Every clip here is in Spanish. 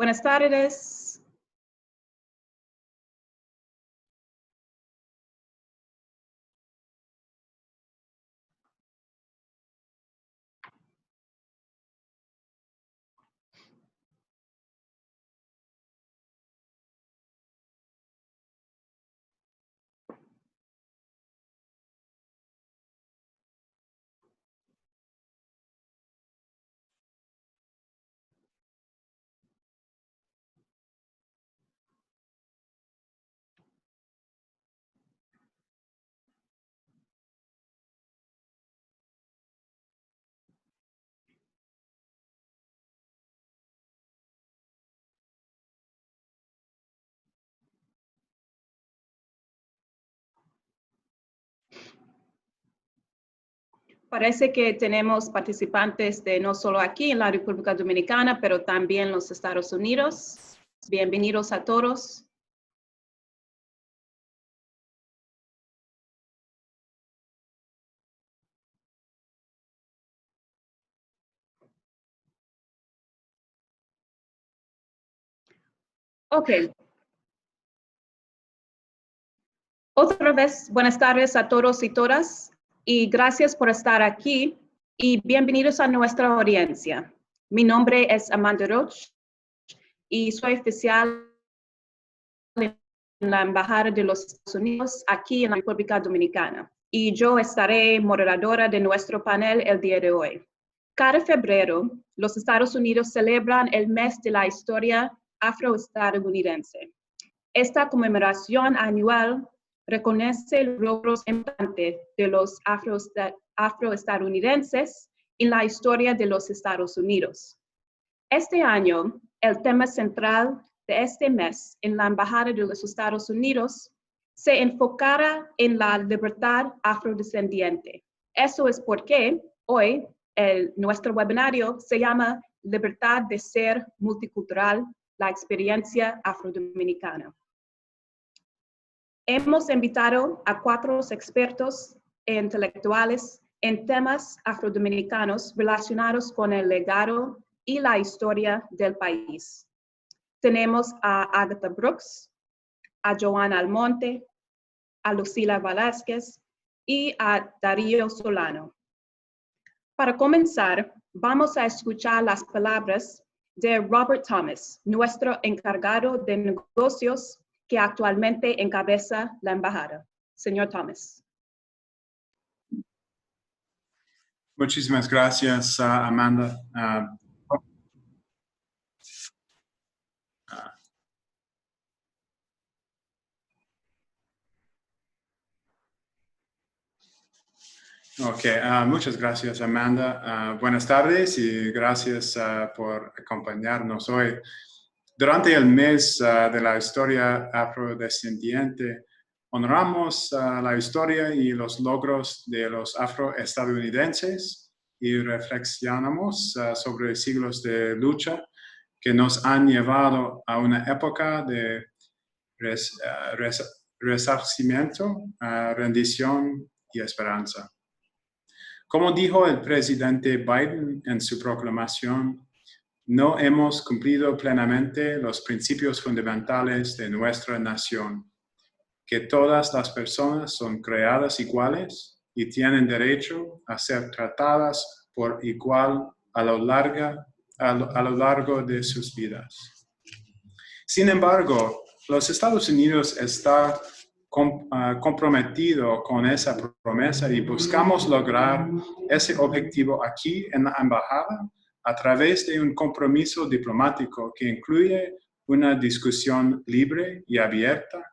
Buenas tardes. Parece que tenemos participantes de no solo aquí en la República Dominicana, pero también en los Estados Unidos. Bienvenidos a todos. Ok. Otra vez, buenas tardes a todos y todas, y gracias por estar aquí, y bienvenidos a nuestra audiencia. Mi nombre es Amanda Roach, y soy oficial en la Embajada de los Estados Unidos aquí en la República Dominicana, y yo estaré moderadora de nuestro panel el día de hoy. Cada febrero, los Estados Unidos celebran el mes de la historia afroestadounidense. Esta conmemoración anual reconoce los logros importantes de los afroestadounidenses en la historia de los Estados Unidos. Este año, el tema central de este mes en la Embajada de los Estados Unidos se enfocará en la libertad afrodescendiente. Eso es porque hoy nuestro webinario se llama Libertad de Ser Multicultural, la experiencia afrodominicana. Hemos invitado a 4 expertos e intelectuales en temas afrodominicanos relacionados con el legado y la historia del país. Tenemos a Agatha Brooks, a Joana Almonte, a Lucila Velázquez y a Darío Solano. Para comenzar, vamos a escuchar las palabras de Robert Thomas, nuestro encargado de negocios que actualmente encabeza la embajada. Señor Thomas. Muchísimas gracias, Amanda. Muchas gracias, Amanda. Buenas tardes y gracias por acompañarnos hoy. Durante el mes de la historia afrodescendiente, honramos la historia y los logros de los afroestadounidenses y reflexionamos sobre siglos de lucha que nos han llevado a una época de resarcimiento, rendición y esperanza. Como dijo el presidente Biden en su proclamación, no hemos cumplido plenamente los principios fundamentales de nuestra nación, que todas las personas son creadas iguales y tienen derecho a ser tratadas por igual a lo largo de sus vidas. Sin embargo, los Estados Unidos están comprometido con esa promesa y buscamos lograr ese objetivo aquí en la embajada a través de un compromiso diplomático que incluye una discusión libre y abierta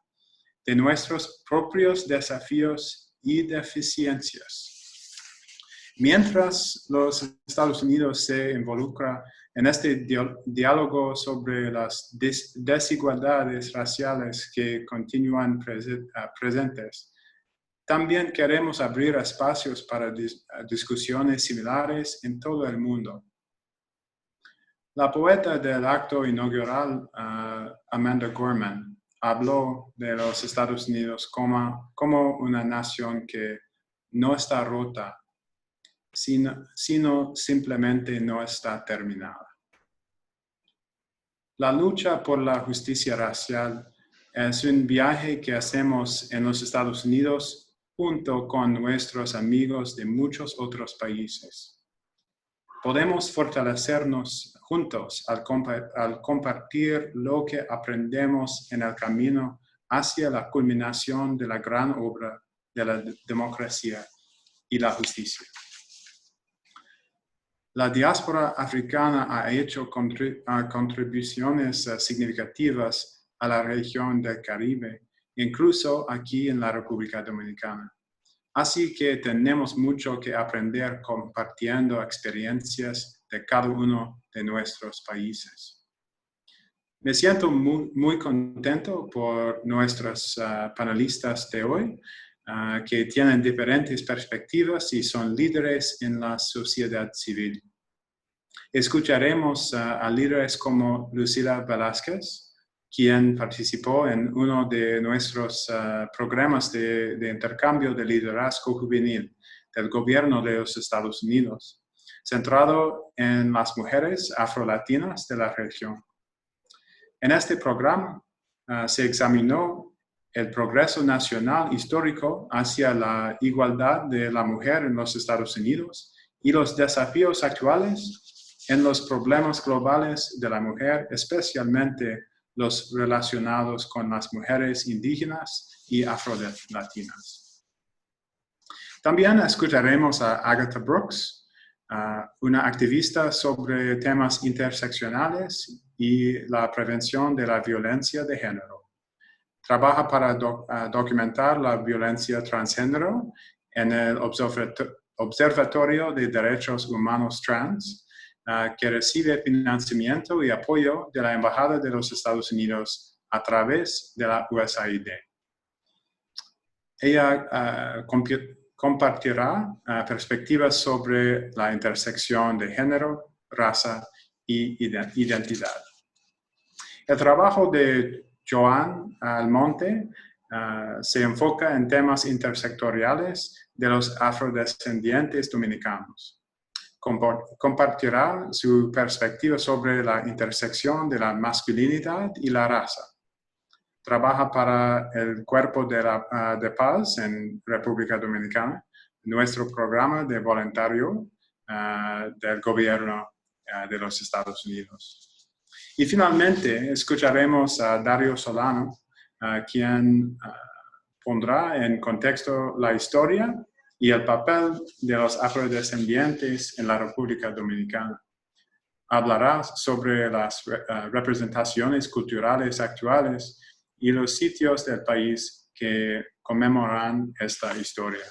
de nuestros propios desafíos y deficiencias. Mientras los Estados Unidos se involucra en este diálogo sobre las desigualdades raciales que continúan presentes, también queremos abrir espacios para discusiones similares en todo el mundo. La poeta del acto inaugural, Amanda Gorman, habló de los Estados Unidos como una nación que no está rota, sino simplemente no está terminada. La lucha por la justicia racial es un viaje que hacemos en los Estados Unidos junto con nuestros amigos de muchos otros países. Podemos fortalecernos juntos al compartir lo que aprendemos en el camino hacia la culminación de la gran obra de la democracia y la justicia. La diáspora africana ha hecho contribuciones significativas a la región del Caribe, incluso aquí en la República Dominicana. Así que tenemos mucho que aprender compartiendo experiencias de cada uno de nuestros países. Me siento muy contento por nuestros panelistas de hoy, que tienen diferentes perspectivas y son líderes en la sociedad civil. Escucharemos a líderes como Lucila Velázquez, quien participó en uno de nuestros programas de intercambio de liderazgo juvenil del gobierno de los Estados Unidos, centrado en las mujeres afrolatinas de la región. En este programa se examinó el progreso nacional histórico hacia la igualdad de la mujer en los Estados Unidos y los desafíos actuales en los problemas globales de la mujer, especialmente los relacionados con las mujeres indígenas y afrolatinas. También escucharemos a Agatha Brooks, una activista sobre temas interseccionales y la prevención de la violencia de género. Trabaja para documentar la violencia transgénero en el Observatorio de Derechos Humanos Trans, que recibe financiamiento y apoyo de la Embajada de los Estados Unidos a través de la USAID. Ella compartirá perspectivas sobre la intersección de género, raza y identidad. El trabajo de Joan Almonte se enfoca en temas intersectoriales de los afrodescendientes dominicanos. Compartirá su perspectiva sobre la intersección de la masculinidad y la raza. Trabaja para el Cuerpo de Paz en República Dominicana, nuestro programa de voluntario del gobierno de los Estados Unidos. Y finalmente escucharemos a Dario Solano, quien pondrá en contexto la historia y el papel de los afrodescendientes en la República Dominicana. Hablará sobre las representaciones culturales actuales y los sitios del país que conmemoran esta historia.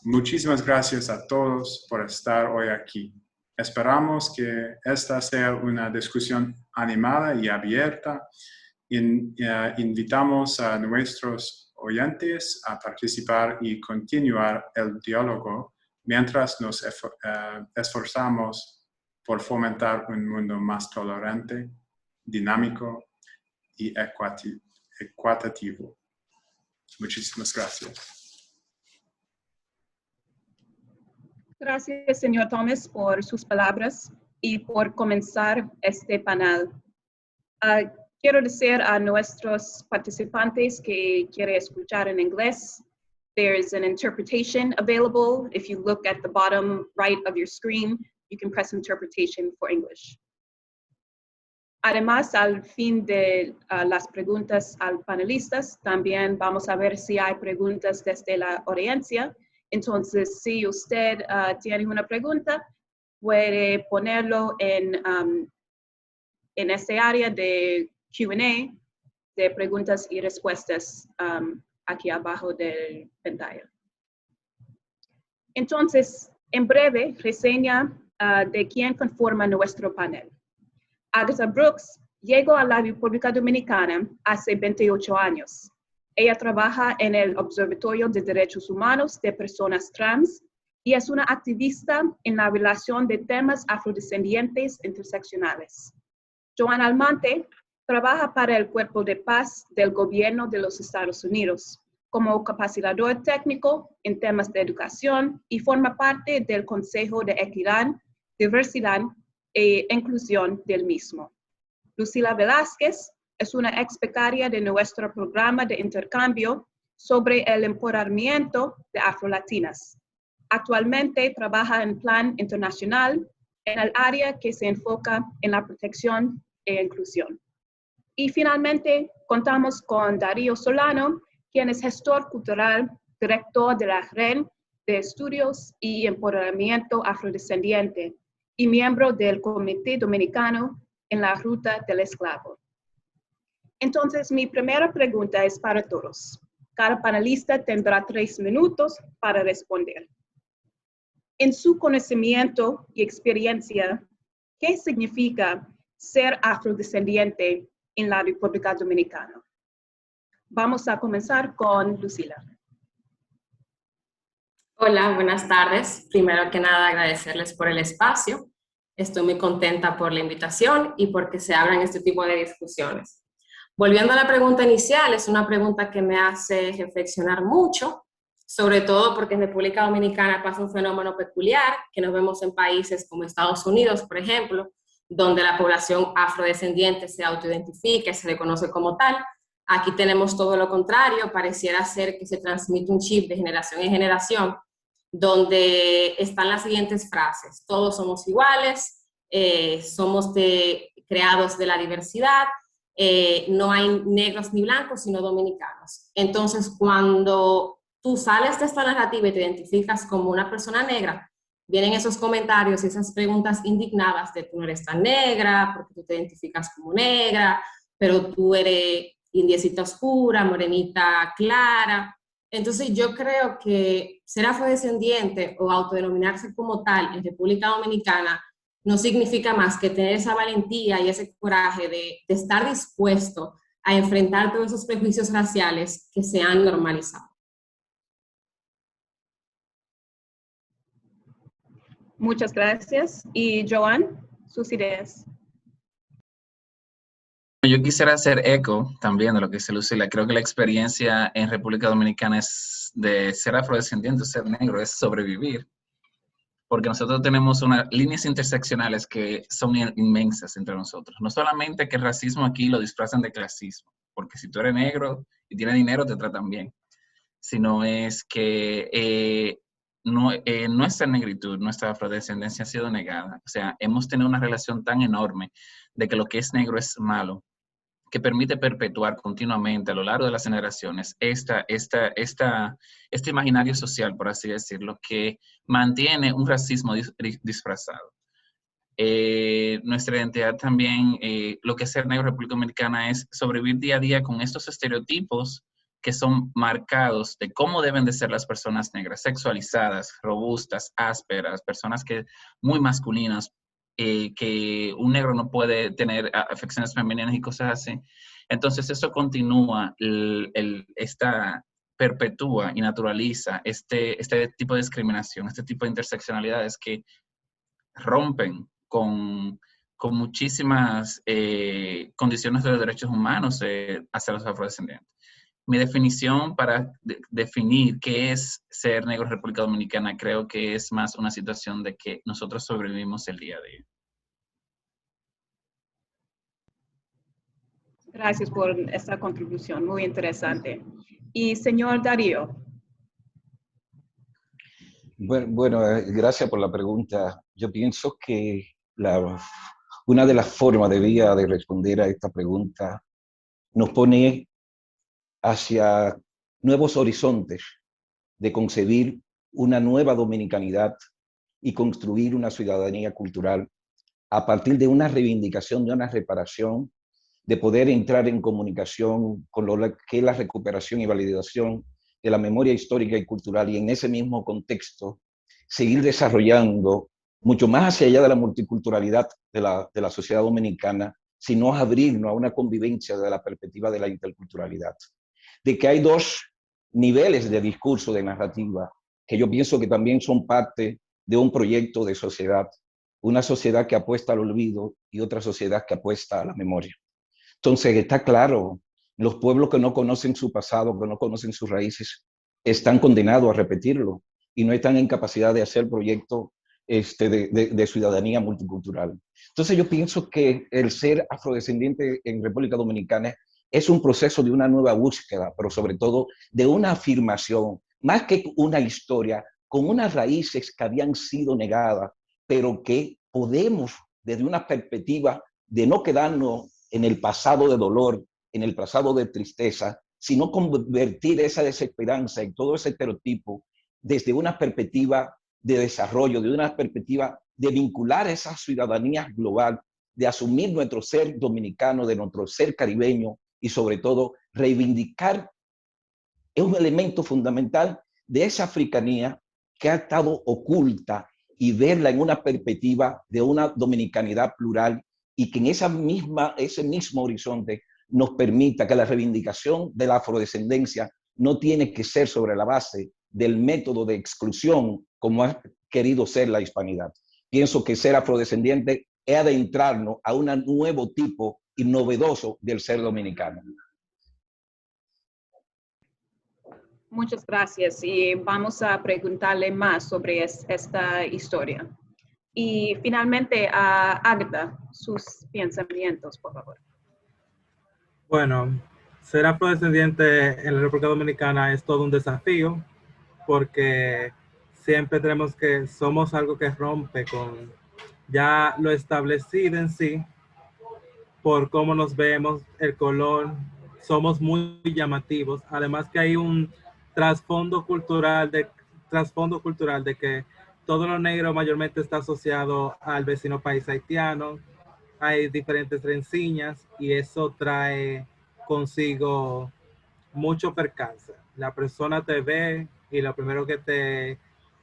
Muchísimas gracias a todos por estar hoy aquí. Esperamos que esta sea una discusión animada y abierta. Invitamos a nuestros oyentes a participar y continuar el diálogo mientras nos esforzamos por fomentar un mundo más tolerante, dinámico y equitativo. Muchísimas gracias. Gracias, señor Thomas, por sus palabras y por comenzar este panel. Quiero decir a nuestros participantes que quieren escuchar en inglés, there's an interpretation available. If you look at the bottom right of your screen, you can press interpretation for English. Además, al fin de las preguntas al panelistas, también vamos a ver si hay preguntas desde la audiencia. Entonces, si usted tiene una pregunta, puede ponerlo en este área de Q&A, de preguntas y respuestas aquí abajo de la pantalla. Entonces, en breve, reseña de quién conforma nuestro panel. Agatha Brooks llegó a la República Dominicana hace 28 años. Ella trabaja en el Observatorio de Derechos Humanos de Personas Trans y es una activista en la relación de temas afrodescendientes interseccionales. Joan Almonte trabaja para el Cuerpo de Paz del Gobierno de los Estados Unidos como capacitador técnico en temas de educación y forma parte del Consejo de Equidad, Diversidad e Inclusión del mismo. Lucila Velázquez es una ex becaria de nuestro programa de intercambio sobre el empoderamiento de afrolatinas. Actualmente trabaja en plan internacional en el área que se enfoca en la protección e inclusión. Y finalmente contamos con Darío Solano, quien es gestor cultural, director de la Red de Estudios y Empoderamiento Afrodescendiente y miembro del Comité Dominicano en la Ruta del Esclavo. Entonces, mi primera pregunta es para todos. Cada panelista tendrá 3 minutos para responder. En su conocimiento y experiencia, ¿qué significa ser afrodescendiente en la República Dominicana? Vamos a comenzar con Lucila. Hola, buenas tardes. Primero que nada, agradecerles por el espacio. Estoy muy contenta por la invitación y porque se abran este tipo de discusiones. Volviendo a la pregunta inicial, es una pregunta que me hace reflexionar mucho, sobre todo porque en República Dominicana pasa un fenómeno peculiar que nos vemos en países como Estados Unidos, por ejemplo, donde la población afrodescendiente se autoidentifica y se reconoce como tal. Aquí tenemos todo lo contrario, pareciera ser que se transmite un chip de generación en generación, donde están las siguientes frases: todos somos iguales, somos creados de la diversidad, no hay negros ni blancos, sino dominicanos. Entonces, cuando tú sales de esta narrativa y te identificas como una persona negra, vienen esos comentarios y esas preguntas indignadas de tú no eres tan negra, porque tú te identificas como negra, pero tú eres indiecita oscura, morenita clara. Entonces yo creo que ser afrodescendiente o autodenominarse como tal en República Dominicana no significa más que tener esa valentía y ese coraje de estar dispuesto a enfrentar todos esos prejuicios raciales que se han normalizado. Muchas gracias. Y Joan, sus ideas. Yo quisiera hacer eco también de lo que dice Lucila. Creo que la experiencia en República Dominicana es de ser afrodescendiente, ser negro, es sobrevivir. Porque nosotros tenemos unas líneas interseccionales que son inmensas entre nosotros. No solamente que el racismo aquí lo disfrazan de clasismo, porque si tú eres negro y tienes dinero te tratan bien, sino es que nuestra negritud, nuestra afrodescendencia ha sido negada. O sea, hemos tenido una relación tan enorme de que lo que es negro es malo, que permite perpetuar continuamente a lo largo de las generaciones este imaginario social, por así decirlo, que mantiene un racismo disfrazado. Nuestra identidad también, lo que es ser negro en República Dominicana es sobrevivir día a día con estos estereotipos que son marcados de cómo deben de ser las personas negras, sexualizadas, robustas, ásperas, personas que muy masculinas, que un negro no puede tener afecciones femeninas y cosas así. Entonces eso continúa, perpetúa y naturaliza este tipo de discriminación, este tipo de interseccionalidades que rompen con muchísimas condiciones de los derechos humanos hacia los afrodescendientes. Mi definición para definir qué es ser negro en República Dominicana creo que es más una situación de que nosotros sobrevivimos el día a día. Gracias por esta contribución, muy interesante. Y señor Darío. Bueno, gracias por la pregunta. Yo pienso que una de las formas de vía de responder a esta pregunta nos pone hacia nuevos horizontes de concebir una nueva dominicanidad y construir una ciudadanía cultural a partir de una reivindicación, de una reparación, de poder entrar en comunicación con lo que es la recuperación y validación de la memoria histórica y cultural, y en ese mismo contexto seguir desarrollando mucho más hacia allá de la multiculturalidad de la sociedad dominicana, sino abrirnos a una convivencia de la perspectiva de la interculturalidad. De que hay dos niveles de discurso, de narrativa, que yo pienso que también son parte de un proyecto de sociedad, una sociedad que apuesta al olvido y otra sociedad que apuesta a la memoria. Entonces está claro, los pueblos que no conocen su pasado, que no conocen sus raíces, están condenados a repetirlo y no están en capacidad de hacer proyectos de ciudadanía multicultural. Entonces yo pienso que el ser afrodescendiente en República Dominicana es un proceso de una nueva búsqueda, pero sobre todo de una afirmación, más que una historia, con unas raíces que habían sido negadas, pero que podemos, desde una perspectiva de no quedarnos en el pasado de dolor, en el pasado de tristeza, sino convertir esa desesperanza y todo ese estereotipo desde una perspectiva de desarrollo, de una perspectiva de vincular esa ciudadanía global, de asumir nuestro ser dominicano, de nuestro ser caribeño y sobre todo reivindicar es un elemento fundamental de esa africanía que ha estado oculta y verla en una perspectiva de una dominicanidad plural y que en ese mismo horizonte nos permita que la reivindicación de la afrodescendencia no tiene que ser sobre la base del método de exclusión como ha querido ser la hispanidad. Pienso que ser afrodescendiente es adentrarnos a un nuevo tipo y novedoso del ser dominicano. Muchas gracias y vamos a preguntarle más sobre esta historia. Y finalmente a Agda, sus pensamientos, por favor. Bueno, ser afrodescendiente en la República Dominicana es todo un desafío porque siempre tenemos que, somos algo que rompe con ya lo establecido en sí, por cómo nos vemos, el color, somos muy llamativos. Además que hay un trasfondo cultural de que todo lo negro mayormente está asociado al vecino país haitiano. Hay diferentes rencillas y eso trae consigo mucho percance. La persona te ve y lo primero que te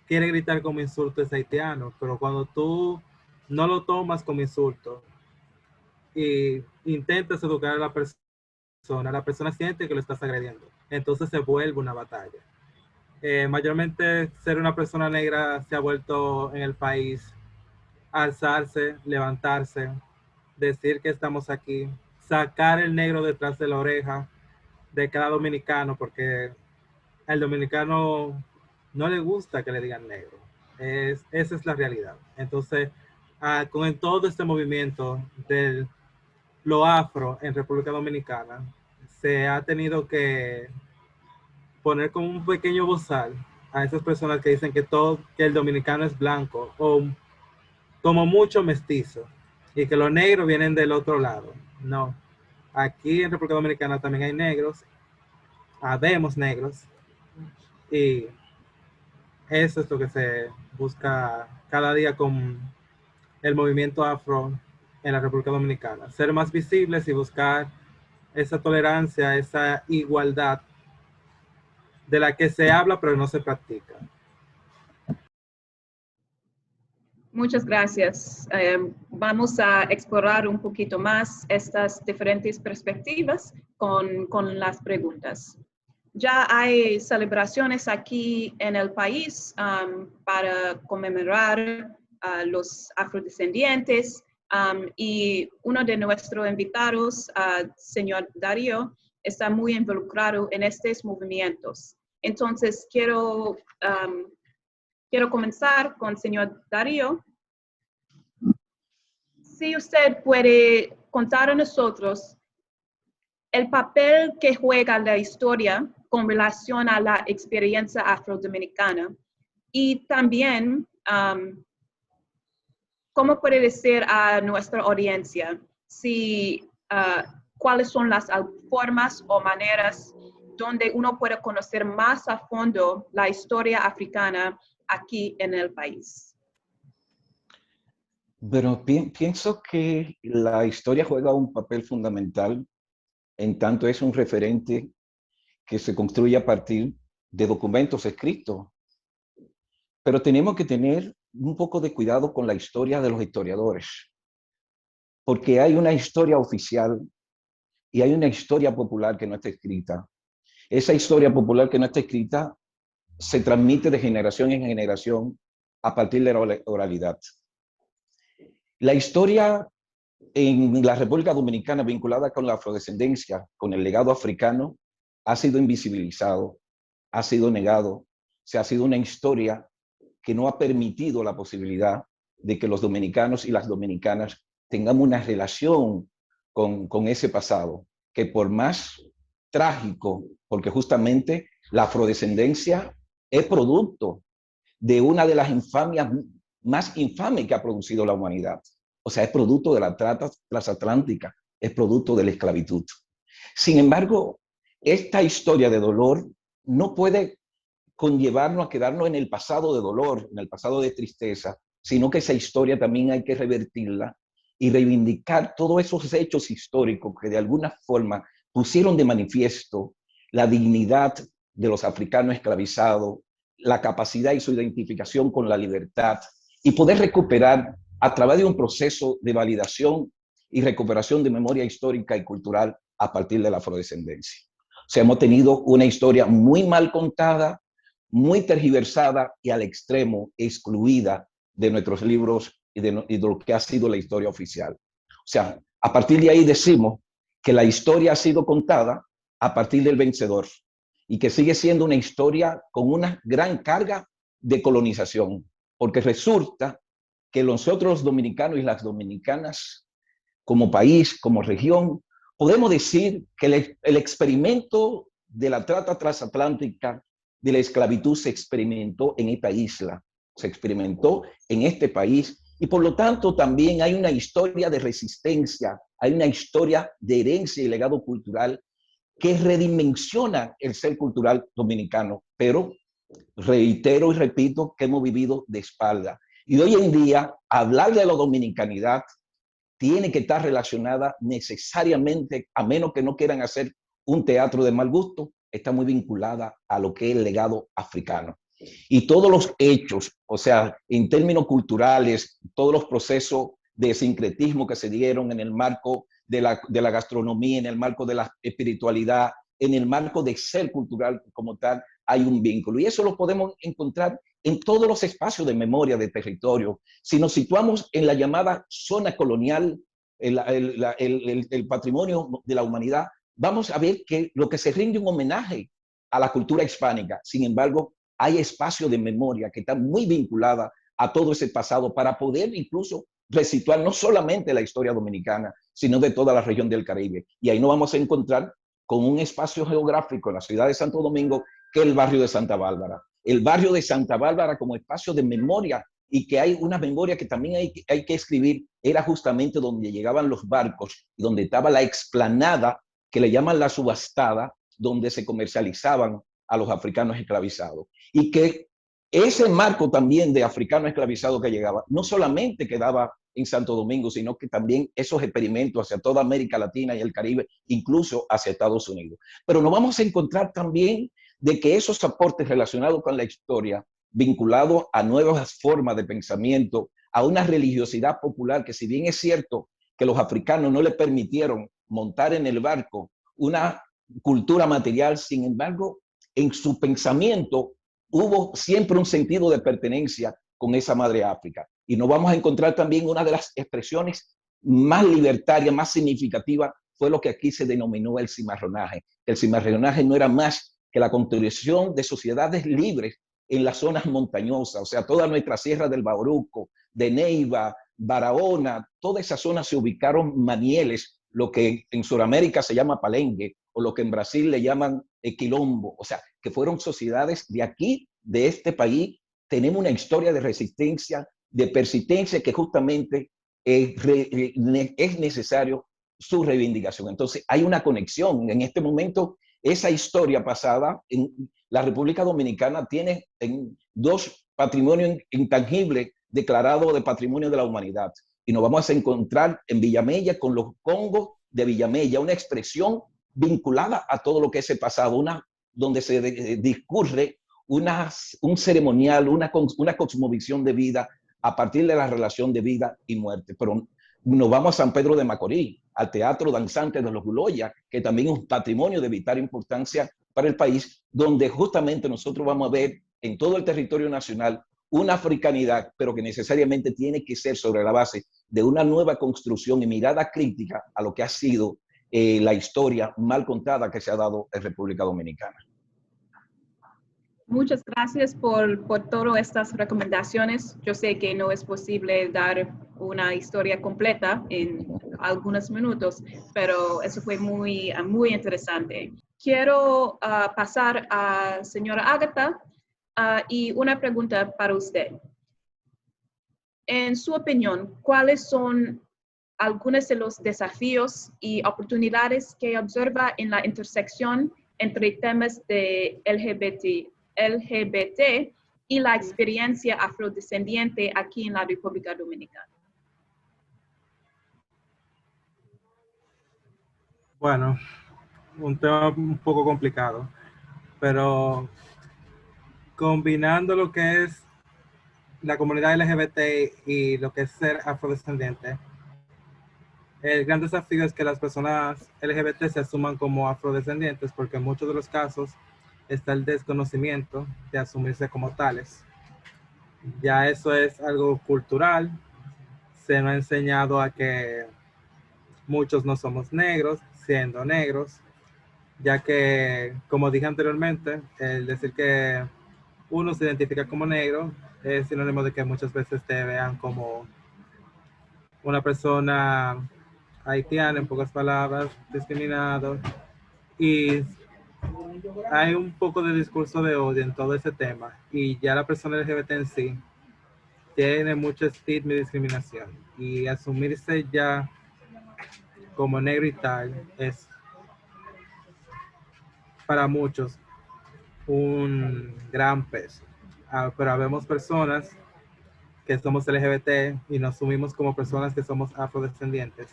quiere gritar como insulto es haitiano, pero cuando tú no lo tomas como insulto y intentas educar a la persona siente que lo estás agrediendo. Entonces se vuelve una batalla. Mayormente ser una persona negra se ha vuelto en el país alzarse, levantarse, decir que estamos aquí, sacar el negro detrás de la oreja de cada dominicano, porque al dominicano no le gusta que le digan negro. Esa es la realidad. Entonces, con todo este movimiento de lo afro en República Dominicana, se ha tenido que poner como un pequeño bozal a esas personas que dicen que el dominicano es blanco o como mucho mestizo y que los negros vienen del otro lado. No, aquí en República Dominicana también hay negros, habemos negros y eso es lo que se busca cada día con el movimiento afro en la República Dominicana, ser más visibles y buscar esa tolerancia, esa igualdad de la que se habla pero no se practica. Muchas gracias. Vamos a explorar un poquito más estas diferentes perspectivas con las preguntas. Ya hay celebraciones aquí en el país para conmemorar a los afrodescendientes y uno de nuestros invitados, señor Darío, está muy involucrado en estos movimientos. Entonces, quiero comenzar con el señor Darío. Si usted puede contar a nosotros el papel que juega la historia con relación a la experiencia afrodominicana y también cómo puede decir a nuestra audiencia cuáles son las formas o maneras donde uno puede conocer más a fondo la historia africana aquí en el país. Pero pienso que la historia juega un papel fundamental en tanto es un referente que se construye a partir de documentos escritos. Pero tenemos que tener un poco de cuidado con la historia de los historiadores, porque hay una historia oficial y hay una historia popular que no está escrita. Esa historia popular que no está escrita se transmite de generación en generación a partir de la oralidad. La historia en la República Dominicana vinculada con la afrodescendencia, con el legado africano, ha sido invisibilizado, ha sido negado, ha sido una historia que no ha permitido la posibilidad de que los dominicanos y las dominicanas tengamos una relación con ese pasado, que por más trágico, porque justamente la afrodescendencia es producto de una de las infamias más infames que ha producido la humanidad. O sea, es producto de la trata transatlántica, es producto de la esclavitud. Sin embargo, esta historia de dolor no puede conllevarnos a quedarnos en el pasado de dolor, en el pasado de tristeza, sino que esa historia también hay que revertirla y reivindicar todos esos hechos históricos que de alguna forma pusieron de manifiesto la dignidad de los africanos esclavizados, la capacidad y su identificación con la libertad, y poder recuperar a través de un proceso de validación y recuperación de memoria histórica y cultural a partir de la afrodescendencia. O sea, hemos tenido una historia muy mal contada, muy tergiversada y al extremo excluida de nuestros libros y de lo que ha sido la historia oficial. O sea, a partir de ahí decimos que la historia ha sido contada a partir del vencedor y que sigue siendo una historia con una gran carga de colonización, porque resulta que nosotros los dominicanos y las dominicanas, como país, como región, podemos decir que el experimento de la trata transatlántica, de la esclavitud, se experimentó en esta isla, se experimentó en este país, y por lo tanto también hay una historia de resistencia, hay una historia de herencia y legado cultural que redimensiona el ser cultural dominicano, pero reitero y repito que hemos vivido de espalda. Y hoy en día, hablar de la dominicanidad tiene que estar relacionada necesariamente, a menos que no quieran hacer un teatro de mal gusto, está muy vinculada a lo que es el legado africano. Y todos los hechos, o sea, en términos culturales, todos los procesos de sincretismo que se dieron en el marco de la gastronomía, en el marco de la espiritualidad, en el marco de ser cultural como tal, hay un vínculo. Y eso lo podemos encontrar en todos los espacios de memoria de territorio. Si nos situamos en la llamada zona colonial, el patrimonio de la humanidad, vamos a ver que lo que se rinde un homenaje a la cultura hispánica. Sin embargo, hay espacios de memoria que están muy vinculadas a todo ese pasado para poder incluso resituar no solamente la historia dominicana, sino de toda la región del Caribe. Y ahí nos vamos a encontrar con un espacio geográfico en la ciudad de Santo Domingo, que es el barrio de Santa Bárbara. El barrio de Santa Bárbara como espacio de memoria, y que hay una memoria que también hay que escribir, era justamente donde llegaban los barcos, donde estaba la explanada, que le llaman la subastada, donde se comercializaban a los africanos esclavizados. Y que ese marco también de africanos esclavizados que llegaba, no solamente quedaba en Santo Domingo, sino que también esos experimentos hacia toda América Latina y el Caribe, incluso hacia Estados Unidos. Pero nos vamos a encontrar también de que esos aportes relacionados con la historia, vinculados a nuevas formas de pensamiento, a una religiosidad popular que, si bien es cierto que los africanos no le permitieron montar en el barco una cultura material, sin embargo, en su pensamiento hubo siempre un sentido de pertenencia con esa madre África. Y nos vamos a encontrar también una de las expresiones más libertarias, más significativas, fue lo que aquí se denominó el cimarronaje. El cimarronaje no era más que la construcción de sociedades libres en las zonas montañosas, o sea, toda nuestra sierra del Bauruco, de Neiva, Barahona, toda esa zona se ubicaron manieles, lo que en Sudamérica se llama palenque, o lo que en Brasil le llaman quilombo, o sea, que fueron sociedades de aquí, de este país. Tenemos una historia de resistencia, de persistencia, que justamente es necesario su reivindicación. Entonces, hay una conexión. En este momento, esa historia pasada en la República Dominicana tiene dos patrimonios intangibles declarados de patrimonio de la humanidad. Y nos vamos a encontrar en Villamella con los congos de Villamella, una expresión vinculada a todo lo que es el pasado, donde se discurre un ceremonial, una cosmovisión de vida a partir de la relación de vida y muerte. Pero nos vamos a San Pedro de Macorís, al Teatro Danzante de los Guloya, que también es un patrimonio de vital importancia para el país, donde justamente nosotros vamos a ver en todo el territorio nacional una africanidad, pero que necesariamente tiene que ser sobre la base de una nueva construcción y mirada crítica a lo que ha sido la historia mal contada que se ha dado en República Dominicana. Muchas gracias por todas estas recomendaciones. Yo sé que no es posible dar una historia completa en algunos minutos, pero eso fue muy interesante. Quiero pasar a señora Ágata y una pregunta para usted. En su opinión, ¿cuáles son algunos de los desafíos y oportunidades que observa en la intersección entre temas de LGBT y la experiencia afrodescendiente aquí en la República Dominicana? Bueno, un tema un poco complicado, pero combinando lo que es la comunidad LGBT y lo que es ser afrodescendiente, el gran desafío es que las personas LGBT se asuman como afrodescendientes, porque en muchos de los casos está el desconocimiento de asumirse como tales. Ya eso es algo cultural, se nos ha enseñado a que muchos no somos negros, siendo negros, ya que, como dije anteriormente, el decir que uno se identifica como negro es sinónimo de que muchas veces te vean como una persona haitiana, en pocas palabras, discriminado, y hay un poco de discurso de odio en todo ese tema, y ya la persona LGBT en sí tiene mucho estigma y discriminación, y asumirse ya como negro y tal es para muchos un gran peso. Pero habemos personas que somos LGBT y nos asumimos como personas que somos afrodescendientes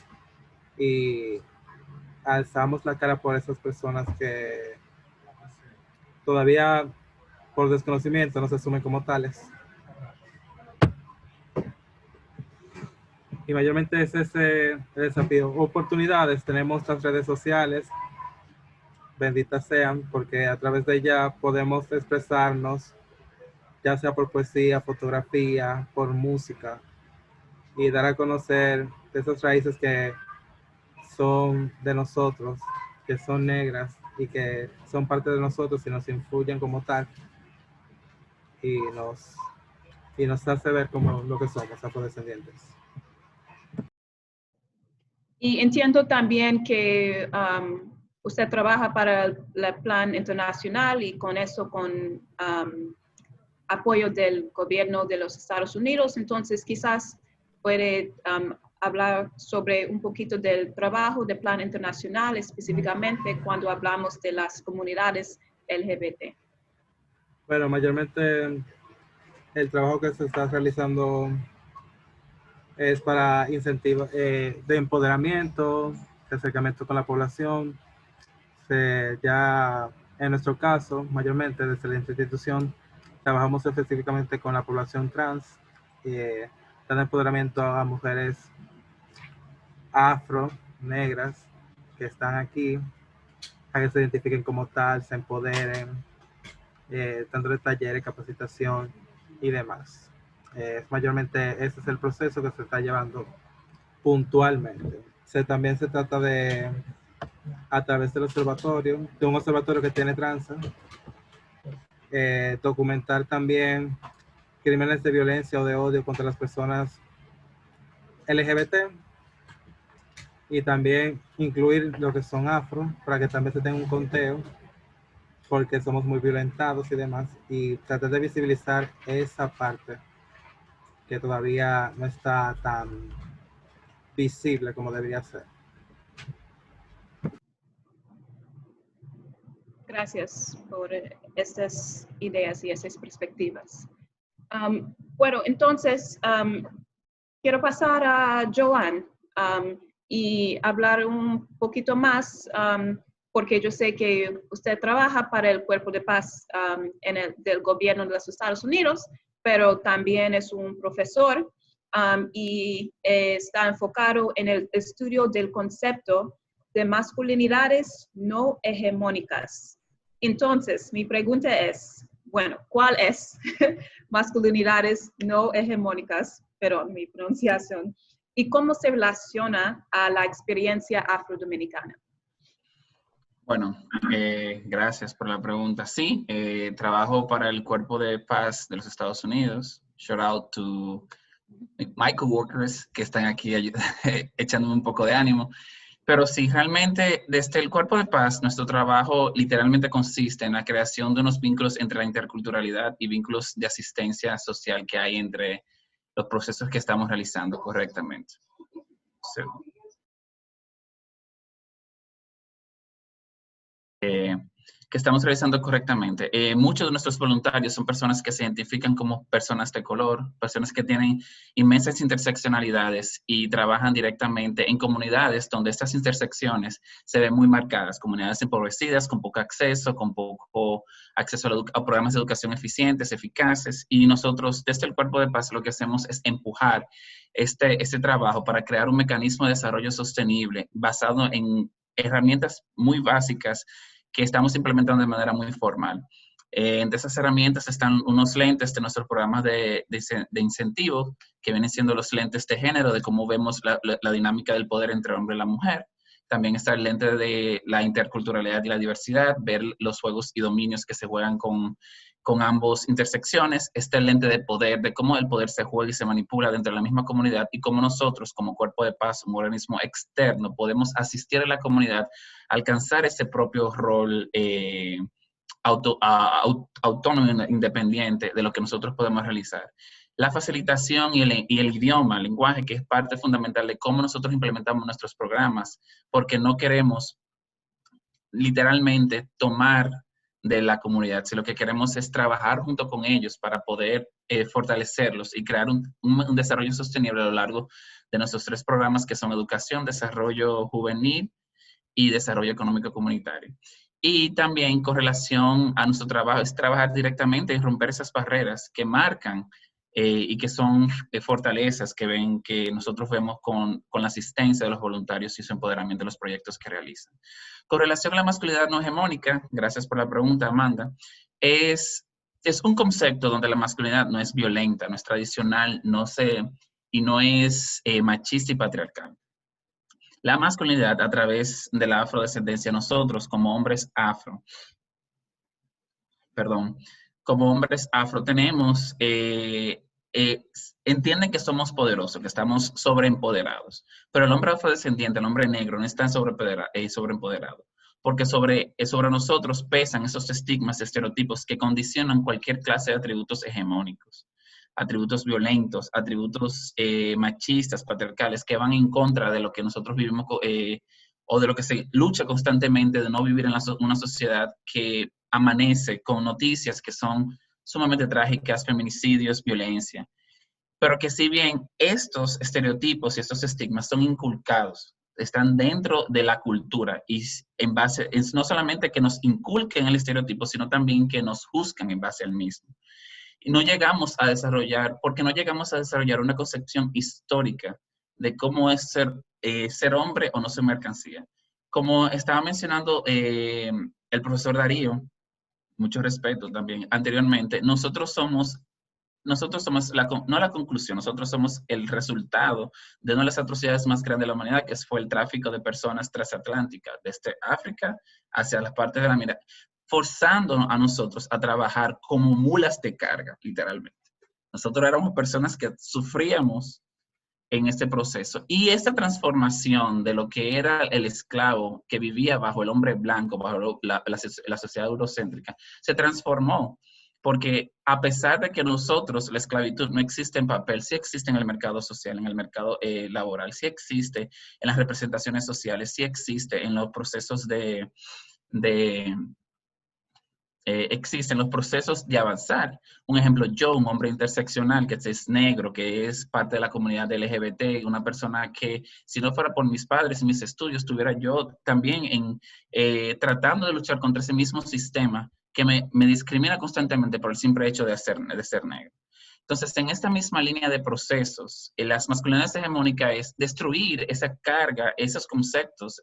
y alzamos la cara por esas personas que todavía por desconocimiento no se asumen como tales. Y mayormente es ese el desafío. Oportunidades, tenemos las redes sociales, benditas sean, porque a través de ellas podemos expresarnos, ya sea por poesía, fotografía, por música, y dar a conocer esas raíces que son de nosotros, que son negras y que son parte de nosotros y nos influyen como tal y nos hace ver como lo que somos, afrodescendientes. Y entiendo también que usted trabaja para el plan internacional y con eso con apoyo del gobierno de los Estados Unidos, entonces quizás puede hablar sobre un poquito del trabajo del plan internacional, específicamente cuando hablamos de las comunidades LGBT. Bueno, mayormente el trabajo que se está realizando es para incentivos de empoderamiento, de acercamiento con la población. Ya en nuestro caso, mayormente desde la institución, trabajamos específicamente con la población trans, dando empoderamiento a mujeres afro, negras, que están aquí, a que se identifiquen como tal, se empoderen, dándole talleres, capacitación y demás. Mayormente ese es el proceso que se está llevando puntualmente. También se trata de, a través del observatorio, de un observatorio que tiene tranza, documentar también crímenes de violencia o de odio contra las personas LGBT y también incluir lo que son afro para que también se tenga un conteo porque somos muy violentados y demás, y tratar de visibilizar esa parte que todavía no está tan visible como debería ser. Gracias por estas ideas y esas perspectivas. Bueno, entonces quiero pasar a Joan y hablar un poquito más, porque yo sé que usted trabaja para el Cuerpo de Paz del gobierno de los Estados Unidos, pero también es un profesor y está enfocado en el estudio del concepto de masculinidades no hegemónicas. Entonces, mi pregunta es, bueno, ¿cuál es masculinidades no hegemónicas? Perdón, mi pronunciación. ¿Y cómo se relaciona a la experiencia afrodominicana? Bueno, gracias por la pregunta. Sí, trabajo para el Cuerpo de Paz de los Estados Unidos. Shout out to my coworkers que están aquí echándome un poco de ánimo. Pero sí, realmente desde el Cuerpo de Paz, nuestro trabajo literalmente consiste en la creación de unos vínculos entre la interculturalidad y vínculos de asistencia social que hay entre los procesos que estamos realizando correctamente. Sí. Que estamos realizando correctamente. Muchos de nuestros voluntarios son personas que se identifican como personas de color, personas que tienen inmensas interseccionalidades y trabajan directamente en comunidades donde estas intersecciones se ven muy marcadas, comunidades empobrecidas, con poco acceso a, a programas de educación eficientes, eficaces, y nosotros desde el Cuerpo de Paz lo que hacemos es empujar este trabajo para crear un mecanismo de desarrollo sostenible basado en herramientas muy básicas que estamos implementando de manera muy formal. Entre esas herramientas están unos lentes de nuestros programas de incentivo, que vienen siendo los lentes de género, de cómo vemos la dinámica del poder entre el hombre y la mujer. También está el lente de la interculturalidad y la diversidad, ver los juegos y dominios que se juegan con ambos intersecciones. Está el lente de poder, de cómo el poder se juega y se manipula dentro de la misma comunidad y cómo nosotros, como Cuerpo de Paz, un organismo externo, podemos asistir a la comunidad a alcanzar ese propio rol autónomo e independiente de lo que nosotros podemos realizar. La facilitación y el idioma, el lenguaje, que es parte fundamental de cómo nosotros implementamos nuestros programas, porque no queremos literalmente tomar de la comunidad, si lo que queremos es trabajar junto con ellos para poder fortalecerlos y crear un desarrollo sostenible a lo largo de nuestros 3 programas que son educación, desarrollo juvenil y desarrollo económico comunitario. Y también con relación a nuestro trabajo, es trabajar directamente en romper esas barreras que marcan y que son fortalezas que nosotros vemos con la asistencia de los voluntarios y su empoderamiento de los proyectos que realizan. Con relación a la masculinidad no hegemónica, gracias por la pregunta, Amanda, es un concepto donde la masculinidad no es violenta, no es tradicional, y no es machista y patriarcal. La masculinidad a través de la afrodescendencia, nosotros como hombres afro, tenemos, entienden que somos poderosos, que estamos sobreempoderados, pero el hombre afrodescendiente, el hombre negro, no está sobreempoderado, porque sobre nosotros pesan esos estigmas, estereotipos que condicionan cualquier clase de atributos hegemónicos, atributos violentos, atributos machistas, patriarcales, que van en contra de lo que nosotros vivimos o de lo que se lucha constantemente de no vivir en una sociedad que amanece con noticias que son sumamente trágicas, feminicidios, violencia. Pero que si bien estos estereotipos y estos estigmas son inculcados, están dentro de la cultura y en base, no solamente que nos inculquen el estereotipo, sino también que nos juzgan en base al mismo. Y no llegamos a desarrollar, porque no llegamos a desarrollar una concepción histórica de cómo es ser hombre o no ser mercancía. Como estaba mencionando el profesor Darío, mucho respeto también, anteriormente, nosotros somos no la conclusión, nosotros somos el resultado de una de las atrocidades más grandes de la humanidad, que fue el tráfico de personas transatlánticas, desde África hacia las partes de la mirada, forzando a nosotros a trabajar como mulas de carga, literalmente. Nosotros éramos personas que sufríamos en este proceso. Y esta transformación de lo que era el esclavo que vivía bajo el hombre blanco, bajo la sociedad eurocéntrica, se transformó. Porque a pesar de que nosotros, la esclavitud no existe en papel, sí existe en el mercado social, en el mercado laboral, sí existe en las representaciones sociales, sí existe en los procesos existen los procesos de avanzar. Un ejemplo, yo, un hombre interseccional que es negro, que es parte de la comunidad LGBT, una persona que si no fuera por mis padres y mis estudios, estuviera yo también tratando de luchar contra ese mismo sistema que me discrimina constantemente por el simple hecho de ser negro. Entonces, en esta misma línea de procesos, las masculinidades hegemónicas es destruir esa carga, esos conceptos,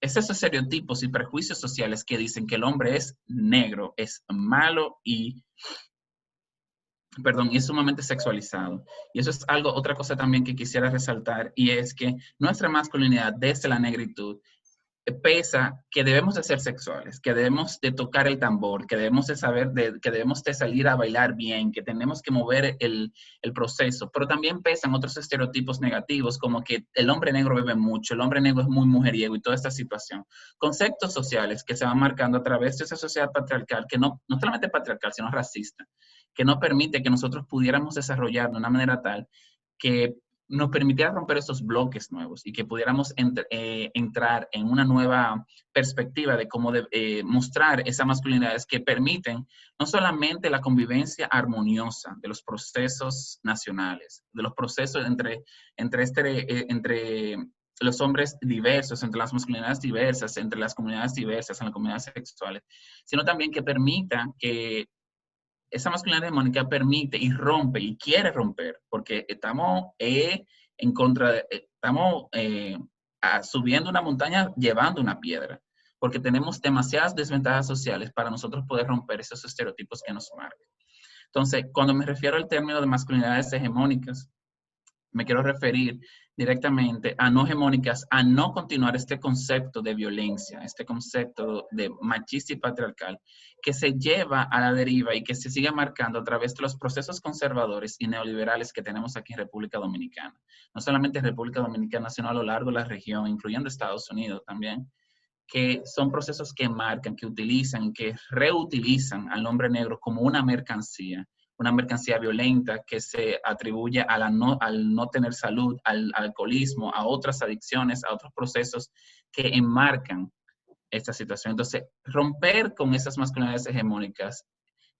esos estereotipos y prejuicios sociales que dicen que el hombre es negro, es malo y perdón, es sumamente sexualizado. Y eso es algo, otra cosa también que quisiera resaltar, y es que nuestra masculinidad desde la negritud pesa que debemos de ser sexuales, que debemos de tocar el tambor, que debemos de saber, que debemos de salir a bailar bien, que tenemos que mover el proceso, pero también pesan otros estereotipos negativos, como que el hombre negro bebe mucho, el hombre negro es muy mujeriego y toda esta situación. Conceptos sociales que se van marcando a través de esa sociedad patriarcal, que no solamente patriarcal, sino racista, que no permite que nosotros pudiéramos desarrollar de una manera tal que nos permitiera romper esos bloques nuevos y que pudiéramos entrar en una nueva perspectiva de cómo mostrar esas masculinidades que permiten no solamente la convivencia armoniosa de los procesos nacionales, de los procesos entre los hombres diversos, entre las masculinidades diversas, entre las comunidades diversas, en las comunidades sexuales, sino también que permita que esa masculinidad hegemónica permite y rompe y quiere romper, porque estamos en contra de, estamos subiendo una montaña llevando una piedra, porque tenemos demasiadas desventajas sociales para nosotros poder romper esos estereotipos que nos marcan. Entonces, cuando me refiero al término de masculinidades hegemónicas, me quiero referir directamente a no hegemónicas, a no continuar este concepto de violencia, este concepto de machista y patriarcal, que se lleva a la deriva y que se sigue marcando a través de los procesos conservadores y neoliberales que tenemos aquí en República Dominicana. No solamente en República Dominicana, sino a lo largo de la región, incluyendo Estados Unidos también, que son procesos que marcan, que utilizan y que reutilizan al hombre negro como una mercancía violenta que se atribuye a al no tener salud, al alcoholismo, a otras adicciones, a otros procesos que enmarcan esta situación. Entonces, romper con esas masculinidades hegemónicas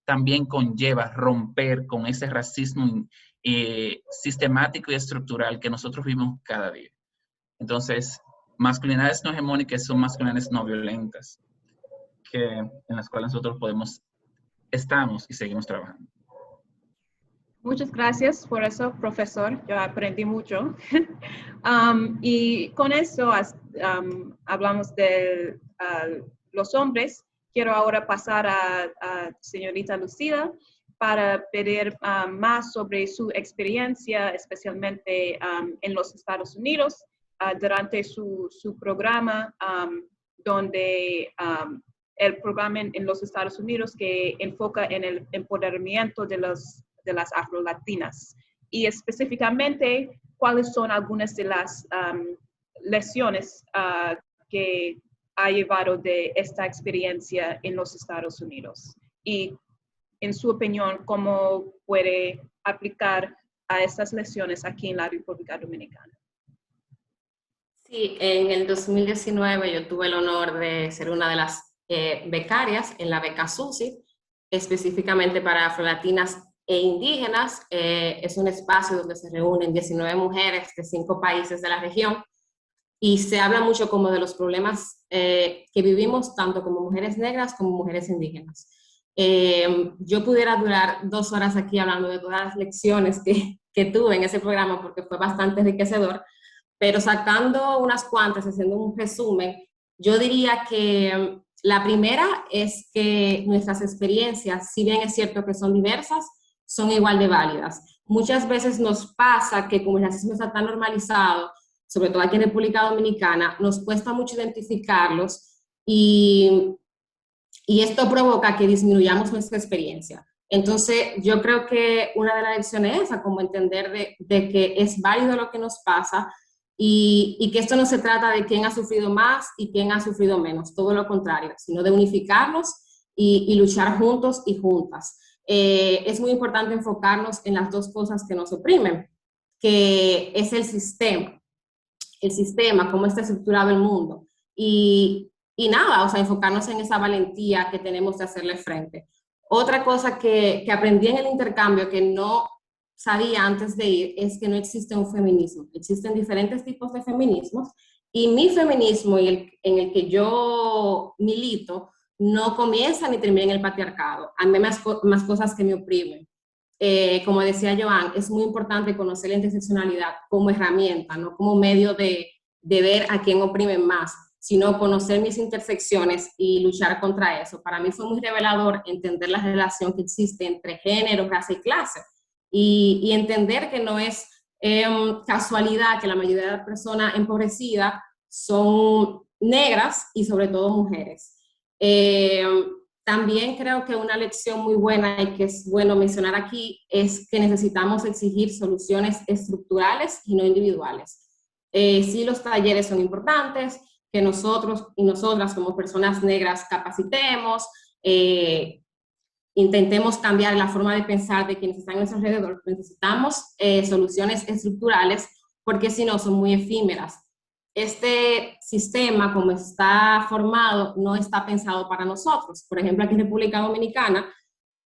también conlleva romper con ese racismo sistemático y estructural que nosotros vivimos cada día. Entonces, masculinidades no hegemónicas son masculinidades no violentas, en las cuales nosotros estamos y seguimos trabajando. Muchas gracias por eso, profesor. Yo aprendí mucho. Y con eso hablamos de los hombres. Quiero ahora pasar a señorita Lucida para pedir más sobre su experiencia, especialmente en los Estados Unidos, durante su programa, donde el programa en los Estados Unidos que enfoca en el empoderamiento de las afrolatinas, y específicamente cuáles son algunas de las lecciones que ha llevado de esta experiencia en los Estados Unidos, y en su opinión, cómo puede aplicar a estas lecciones aquí en la República Dominicana. Sí, en el 2019 yo tuve el honor de ser una de las becarias en la beca SUSI, específicamente para afrolatinas e indígenas. Es un espacio donde se reúnen 19 mujeres de 5 países de la región y se habla mucho como de los problemas que vivimos tanto como mujeres negras como mujeres indígenas. Yo pudiera durar 2 horas aquí hablando de todas las lecciones que tuve en ese programa porque fue bastante enriquecedor, pero sacando unas cuantas, haciendo un resumen, yo diría que la primera es que nuestras experiencias, si bien es cierto que son diversas, son igual de válidas. Muchas veces nos pasa que como el racismo está tan normalizado, sobre todo aquí en República Dominicana, nos cuesta mucho identificarlos y esto provoca que disminuyamos nuestra experiencia. Entonces, yo creo que una de las lecciones es esa, como entender de que es válido lo que nos pasa y que esto no se trata de quién ha sufrido más y quién ha sufrido menos, todo lo contrario, sino de unificarnos y luchar juntos y juntas. Es muy importante enfocarnos en las dos cosas que nos oprimen, que es el sistema, cómo está estructurado el mundo, y nada, o sea, enfocarnos en esa valentía que tenemos de hacerle frente. Otra cosa que aprendí en el intercambio que no sabía antes de ir es que no existe un feminismo, existen diferentes tipos de feminismos y mi feminismo en el que yo milito no comienza ni termina en el patriarcado. Hay más cosas que me oprimen. Como decía Joan, es muy importante conocer la interseccionalidad como herramienta, no como medio de ver a quién oprimen más, sino conocer mis intersecciones y luchar contra eso. Para mí fue muy revelador entender la relación que existe entre género, raza y clase, y entender que no es casualidad que la mayoría de las personas empobrecidas son negras y sobre todo mujeres. También creo que una lección muy buena y que es bueno mencionar aquí es que necesitamos exigir soluciones estructurales y no individuales. Sí, los talleres son importantes, que nosotros y nosotras como personas negras capacitemos, intentemos cambiar la forma de pensar de quienes están a nuestro alrededor. Necesitamos soluciones estructurales porque si no son muy efímeras. Este sistema, como está formado, no está pensado para nosotros. Por ejemplo, aquí en República Dominicana,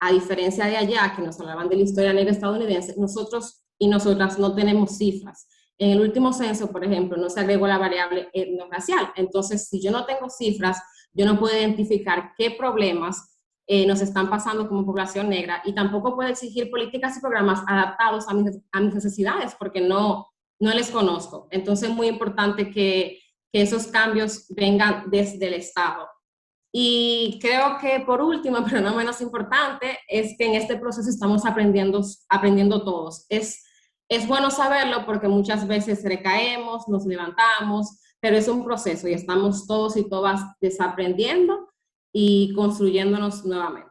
a diferencia de allá, que nos hablaban de la historia negra estadounidense, nosotros y nosotras no tenemos cifras. En el último censo, por ejemplo, no se agregó la variable etnorracial. Entonces, si yo no tengo cifras, yo no puedo identificar qué problemas nos están pasando como población negra y tampoco puedo exigir políticas y programas adaptados a mis necesidades porque no les conozco. Entonces es muy importante que esos cambios vengan desde el Estado. Y creo que por último, pero no menos importante, es que en este proceso estamos aprendiendo todos. Es bueno saberlo porque muchas veces recaemos, nos levantamos, pero es un proceso y estamos todos y todas desaprendiendo y construyéndonos nuevamente.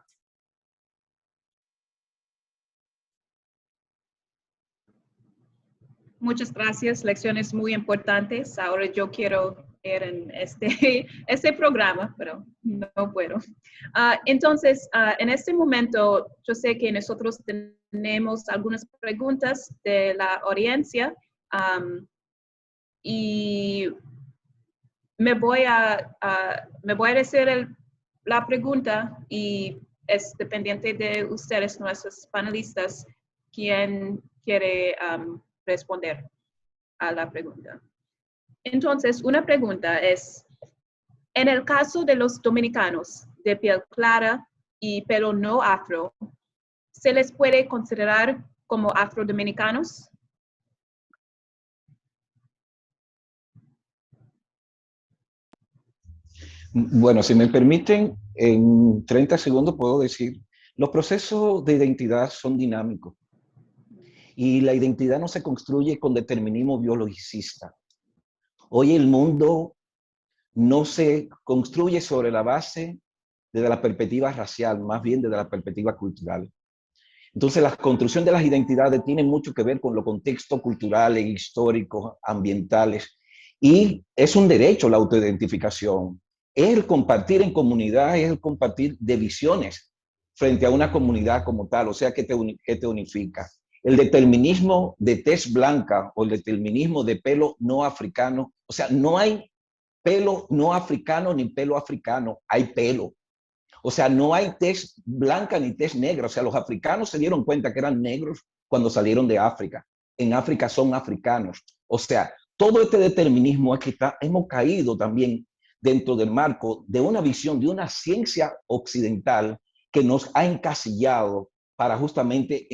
Muchas gracias, lecciones muy importantes. Ahora yo quiero ir en este programa, pero no puedo. Entonces, en este momento, yo sé que nosotros tenemos algunas preguntas de la audiencia y me voy a decir la pregunta y es dependiente de ustedes, nuestros panelistas, quién quiere responder a la pregunta. Entonces, una pregunta es, en el caso de los dominicanos de piel clara y pelo no afro, ¿se les puede considerar como afrodominicanos? Bueno, si me permiten, en 30 segundos puedo decir, los procesos de identidad son dinámicos y la identidad no se construye con determinismo biologicista. Hoy el mundo no se construye sobre la base desde la perspectiva racial, más bien desde la perspectiva cultural. Entonces, la construcción de las identidades tiene mucho que ver con los contextos culturales, históricos, ambientales, y es un derecho la autoidentificación. Es el compartir en comunidad, es el compartir de visiones frente a una comunidad como tal, o sea, que te unifica. El determinismo de tez blanca o el determinismo de pelo no africano, o sea, no hay pelo no africano ni pelo africano, hay pelo. O sea, no hay tez blanca ni tez negra. O sea, los africanos se dieron cuenta que eran negros cuando salieron de África. En África son africanos. O sea, todo este determinismo es que hemos caído también dentro del marco de una visión de una ciencia occidental que nos ha encasillado para justamente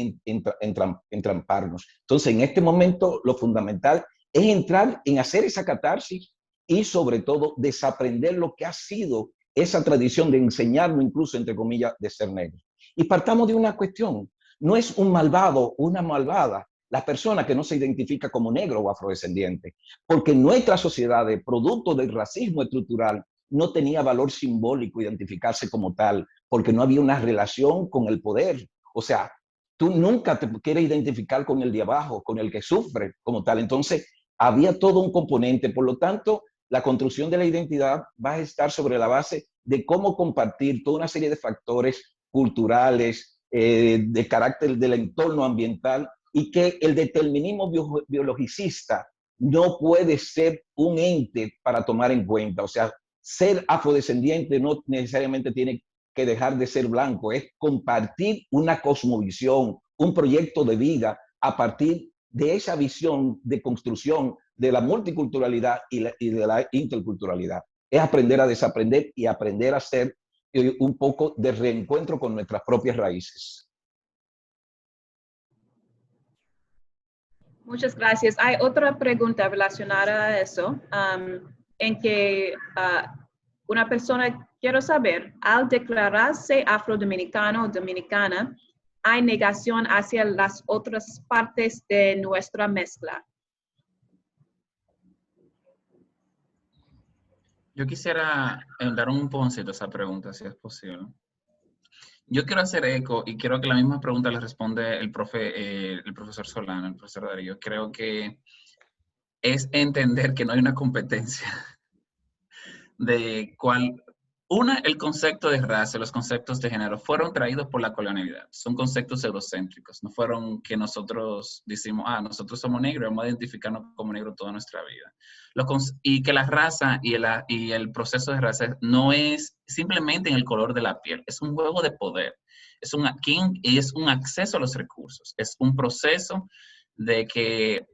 entramparnos. Entonces, en este momento, lo fundamental es entrar en hacer esa catarsis y, sobre todo, desaprender lo que ha sido esa tradición de enseñarnos, incluso, entre comillas, de ser negro. Y partamos de una cuestión. No es un malvado, una malvada, la persona que no se identifica como negro o afrodescendiente, porque nuestra sociedad, producto del racismo estructural, no tenía valor simbólico identificarse como tal, porque no había una relación con el poder. O sea, tú nunca te quieres identificar con el de abajo, con el que sufre como tal. Entonces, había todo un componente. Por lo tanto, la construcción de la identidad va a estar sobre la base de cómo compartir toda una serie de factores culturales, de carácter del entorno ambiental, y que el determinismo biologicista no puede ser un ente para tomar en cuenta. O sea, ser afrodescendiente no necesariamente tiene que dejar de ser blanco, es compartir una cosmovisión, un proyecto de vida a partir de esa visión de construcción de la multiculturalidad y de la interculturalidad. Es aprender a desaprender y aprender a hacer un poco de reencuentro con nuestras propias raíces. Muchas gracias. Hay otra pregunta relacionada a eso. en que una persona, quiero saber, al declararse afrodominicano o dominicana, hay negación hacia las otras partes de nuestra mezcla. Yo quisiera dar un empujoncito a esa pregunta, si es posible. Yo quiero hacer eco y quiero que la misma pregunta le responde el profesor Solano, el profesor Darío. Creo que es entender que no hay una competencia de cuál. El concepto de raza, los conceptos de género fueron traídos por la colonialidad. Son conceptos eurocéntricos. No fueron que nosotros decimos, nosotros somos negros, vamos a identificarnos como negros toda nuestra vida. Y que la raza y el proceso de raza no es simplemente en el color de la piel, es un juego de poder. Es un acceso a los recursos. Es un proceso de que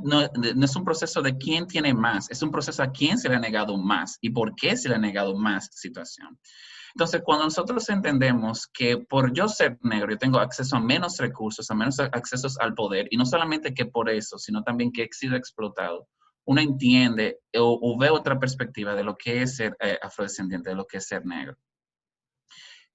no es un proceso de quién tiene más, es un proceso a quién se le ha negado más y por qué se le ha negado más situación. Entonces, cuando nosotros entendemos que por yo ser negro, yo tengo acceso a menos recursos, a menos accesos al poder, y no solamente que por eso, sino también que he sido explotado, uno entiende o ve otra perspectiva de lo que es ser afrodescendiente, de lo que es ser negro.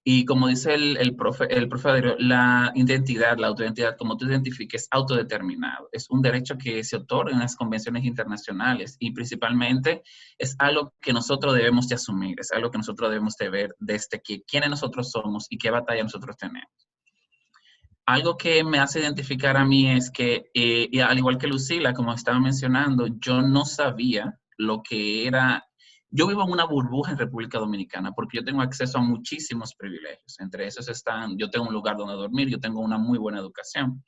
Y como dice el profe Darío, la identidad, la autoidentidad, como tú identifiques, es autodeterminado. Es un derecho que se otorga en las convenciones internacionales y principalmente es algo que nosotros debemos de asumir, es algo que nosotros debemos de ver desde quiénes nosotros somos y qué batalla nosotros tenemos. Algo que me hace identificar a mí es que, y al igual que Lucila, como estaba mencionando, yo no sabía lo que era. Yo vivo en una burbuja en República Dominicana porque yo tengo acceso a muchísimos privilegios. Entre esos yo tengo un lugar donde dormir, yo tengo una muy buena educación.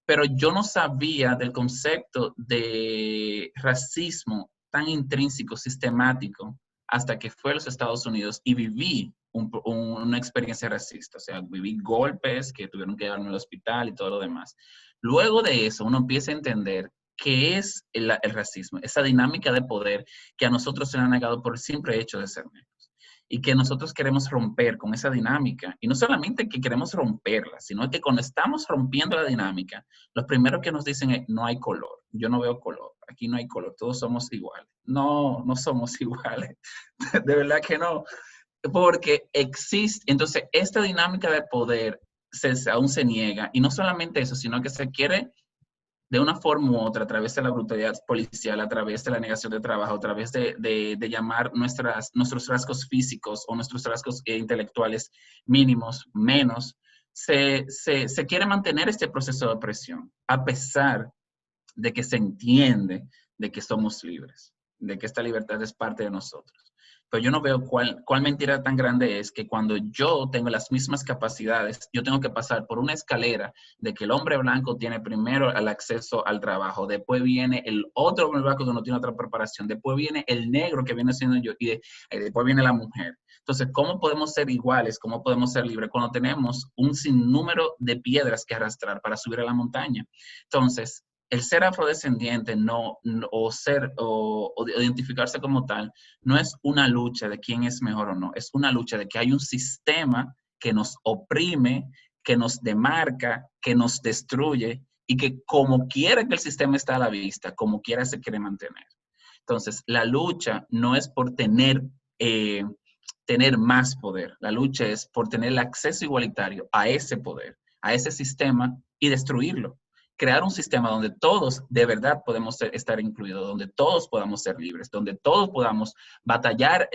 Pero yo no sabía del concepto de racismo tan intrínseco, sistemático, hasta que fui a los Estados Unidos y viví una experiencia racista. O sea, viví golpes que tuvieron que llevarme al hospital y todo lo demás. Luego de eso, uno empieza a entender qué es el racismo, esa dinámica de poder que a nosotros se nos ha negado por el simple hecho de ser negros. Y que nosotros queremos romper con esa dinámica. Y no solamente que queremos romperla, sino que cuando estamos rompiendo la dinámica, lo primero que nos dicen es, no hay color. Yo no veo color. Aquí no hay color. Todos somos iguales. No, no somos iguales. De verdad que no. Porque existe, entonces, esta dinámica de poder aún se niega. Y no solamente eso, sino que se quiere de una forma u otra, a través de la brutalidad policial, a través de la negación de trabajo, a través de llamar nuestros rasgos físicos o nuestros rasgos intelectuales mínimos, menos, se quiere mantener este proceso de opresión, a pesar de que se entiende de que somos libres, de que esta libertad es parte de nosotros. Pero yo no veo cuál mentira tan grande es que cuando yo tengo las mismas capacidades, yo tengo que pasar por una escalera de que el hombre blanco tiene primero el acceso al trabajo, después viene el otro hombre blanco que no tiene otra preparación, después viene el negro que viene siendo yo y después viene la mujer. Entonces, ¿cómo podemos ser iguales? ¿Cómo podemos ser libres cuando tenemos un sinnúmero de piedras que arrastrar para subir a la montaña? Entonces, el ser afrodescendiente o identificarse como tal no es una lucha de quién es mejor o no, es una lucha de que hay un sistema que nos oprime, que nos demarca, que nos destruye y que como quiera que el sistema está a la vista, como quiera se quiere mantener. Entonces, la lucha no es por tener más poder, la lucha es por tener el acceso igualitario a ese poder, a ese sistema y destruirlo. Crear un sistema donde todos de verdad podemos estar incluidos, donde todos podamos ser libres, donde todos podamos batallar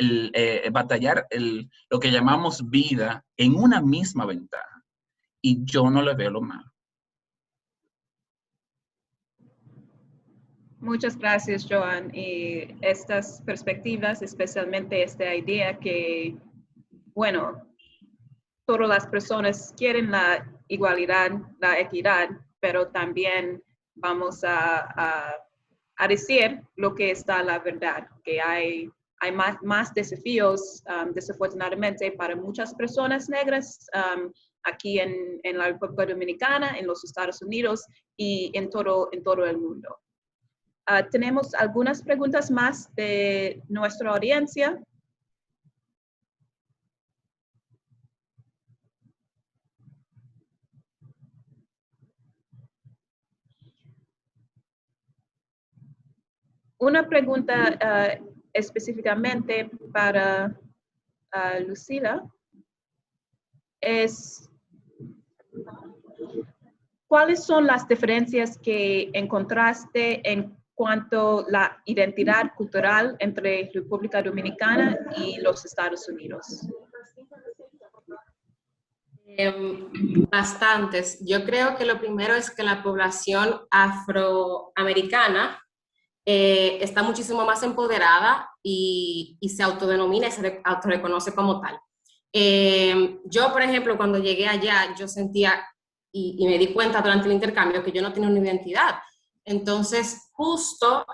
lo que llamamos vida en una misma ventaja. Y yo no le veo lo malo. Muchas gracias, Joan. Y estas perspectivas, especialmente esta idea que, bueno, todas las personas quieren la igualdad, la equidad, pero también vamos a decir lo que está la verdad, que hay más desafíos, desafortunadamente, para muchas personas negras aquí en la República Dominicana, en los Estados Unidos y en todo el mundo. Tenemos algunas preguntas más de nuestra audiencia. Una pregunta específicamente para Lucila es ¿cuáles son las diferencias que encontraste en cuanto a la identidad cultural entre República Dominicana y los Estados Unidos? Bastantes. Yo creo que lo primero es que la población afroamericana está muchísimo más empoderada y se autodenomina y se autorreconoce como tal. Yo, por ejemplo, cuando llegué allá, yo sentía y me di cuenta durante el intercambio que yo no tenía una identidad. Entonces, justo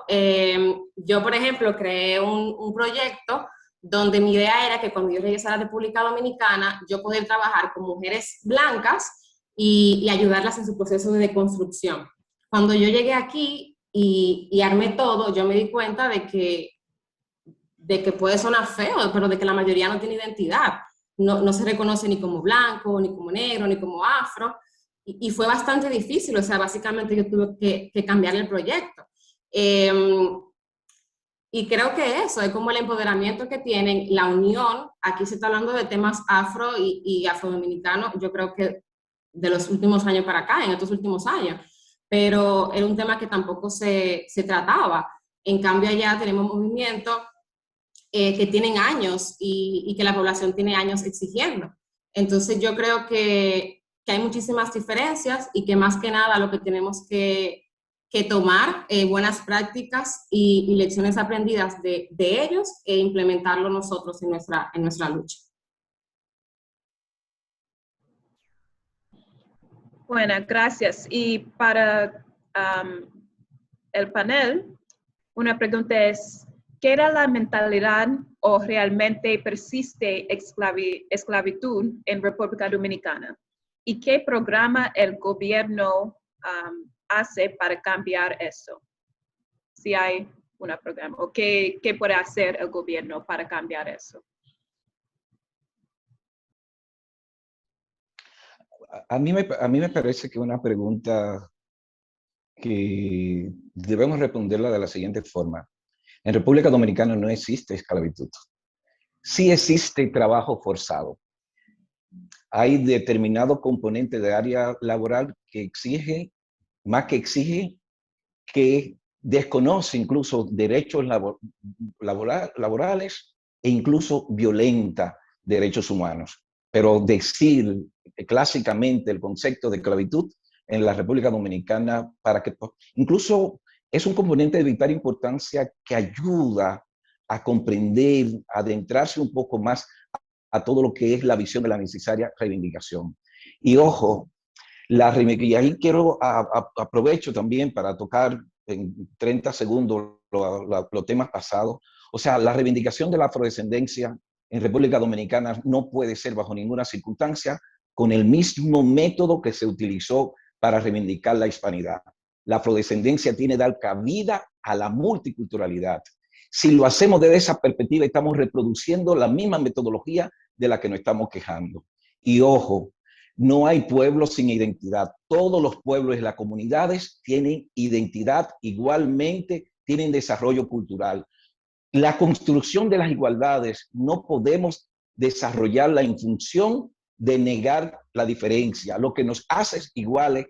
yo, por ejemplo, creé un proyecto donde mi idea era que cuando yo regresara a la República Dominicana, yo poder trabajar con mujeres blancas y ayudarlas en su proceso de deconstrucción. Cuando yo llegué aquí y armé todo, yo me di cuenta de que puede sonar feo, pero de que la mayoría no tiene identidad. No se reconoce ni como blanco, ni como negro, ni como afro. Y fue bastante difícil, o sea, básicamente yo tuve que cambiar el proyecto. Y creo que eso es como el empoderamiento que tienen, la unión. Aquí se está hablando de temas afro y afrodominicanos, yo creo que de los últimos años para acá, en estos últimos años, pero era un tema que tampoco se trataba. En cambio allá tenemos movimientos que tienen años y que la población tiene años exigiendo. Entonces yo creo que hay muchísimas diferencias y que más que nada lo que tenemos que tomar buenas prácticas y lecciones aprendidas de ellos e implementarlo nosotros en nuestra lucha. Bueno, gracias. Y para el panel, una pregunta es, ¿qué era la mentalidad o realmente persiste esclavitud en República Dominicana? ¿Y qué programa el gobierno hace para cambiar eso? Si hay un programa, o qué puede hacer el gobierno para cambiar eso. A mí me parece que una pregunta que debemos responderla de la siguiente forma. En República Dominicana no existe esclavitud. Sí existe trabajo forzado. Hay determinado componente de área laboral que exige, más que exige, que desconoce incluso derechos laborales e incluso violenta derechos humanos. Pero decir clásicamente el concepto de esclavitud en la República Dominicana, para que incluso es un componente de vital importancia que ayuda a comprender, a adentrarse un poco más a todo lo que es la visión de la necesaria reivindicación. Y ojo, y ahí quiero aprovecho también para tocar en 30 segundos los temas pasados. O sea, la reivindicación de la afrodescendencia en República Dominicana no puede ser bajo ninguna circunstancia con el mismo método que se utilizó para reivindicar la hispanidad. La afrodescendencia tiene que dar cabida a la multiculturalidad. Si lo hacemos desde esa perspectiva, estamos reproduciendo la misma metodología de la que nos estamos quejando. Y ojo, no hay pueblos sin identidad. Todos los pueblos y las comunidades tienen identidad, igualmente tienen desarrollo cultural. La construcción de las igualdades no podemos desarrollarla en función de negar la diferencia. Lo que nos hace iguales,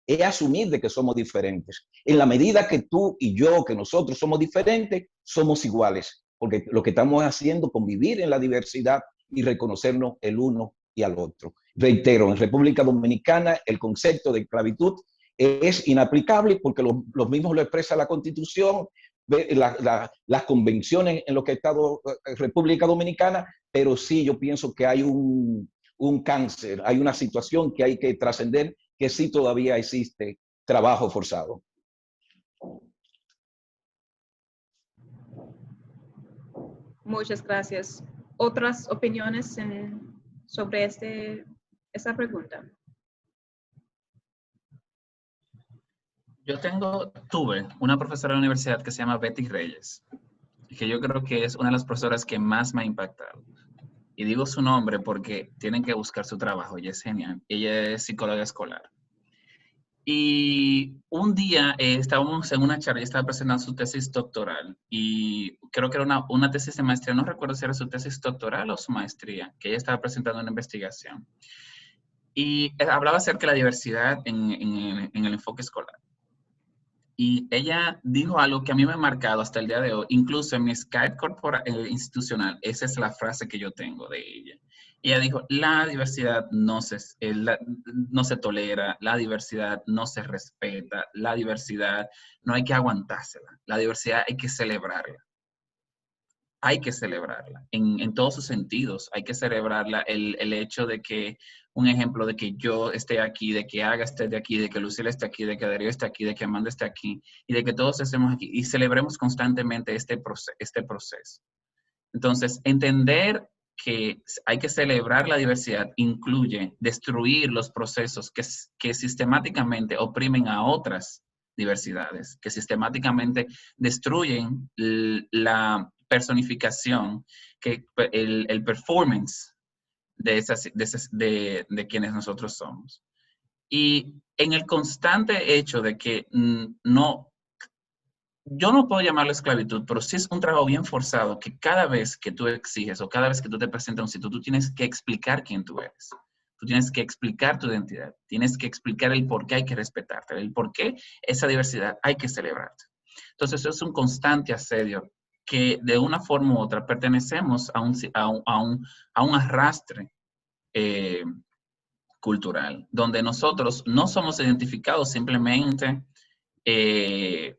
es asumir de que somos diferentes. En la medida que tú y yo, que nosotros somos diferentes, somos iguales, porque lo que estamos haciendo es convivir en la diversidad y reconocernos el uno y al otro. Reitero, en República Dominicana el concepto de esclavitud es inaplicable porque los mismos lo expresa la Constitución, las convenciones en lo que ha estado República Dominicana, pero sí yo pienso que hay un cáncer, hay una situación que hay que trascender, que sí todavía existe trabajo forzado. Muchas gracias. ¿Otras opiniones sobre esta pregunta? Yo tuve una profesora de la universidad que se llama Betty Reyes, que yo creo que es una de las profesoras que más me ha impactado. Y digo su nombre porque tienen que buscar su trabajo, ella es genial. Ella es psicóloga escolar. Y un día estábamos en una charla y estaba presentando su tesis doctoral y creo que era una tesis de maestría, no recuerdo si era su tesis doctoral o su maestría, que ella estaba presentando una investigación. Y hablaba acerca de la diversidad en el enfoque escolar. Y ella dijo algo que a mí me ha marcado hasta el día de hoy, incluso en mi Skype institucional, esa es la frase que yo tengo de ella. Ella dijo, la diversidad no se tolera, la diversidad no se respeta, la diversidad no hay que aguantársela, la diversidad hay que celebrarla. Hay que celebrarla en todos sus sentidos. Hay que celebrarla el hecho de que, un ejemplo de que yo esté aquí, de que Aga esté de aquí, de que Lucila esté aquí, de que Darío esté aquí, de que Amanda esté aquí y de que todos estemos aquí y celebremos constantemente este proceso. Entonces, entender que hay que celebrar la diversidad incluye destruir los procesos que sistemáticamente oprimen a otras diversidades, que sistemáticamente destruyen la personificación, el performance de quienes nosotros somos. Y en el constante hecho de que yo no puedo llamarlo esclavitud, pero sí es un trabajo bien forzado que cada vez que tú exiges o cada vez que tú te presentas a un sitio, tú tienes que explicar quién tú eres. Tú tienes que explicar tu identidad. Tienes que explicar el por qué hay que respetarte, el por qué esa diversidad hay que celebrarte. Entonces, eso es un constante asedio que de una forma u otra pertenecemos a un arrastre cultural, donde nosotros no somos identificados simplemente se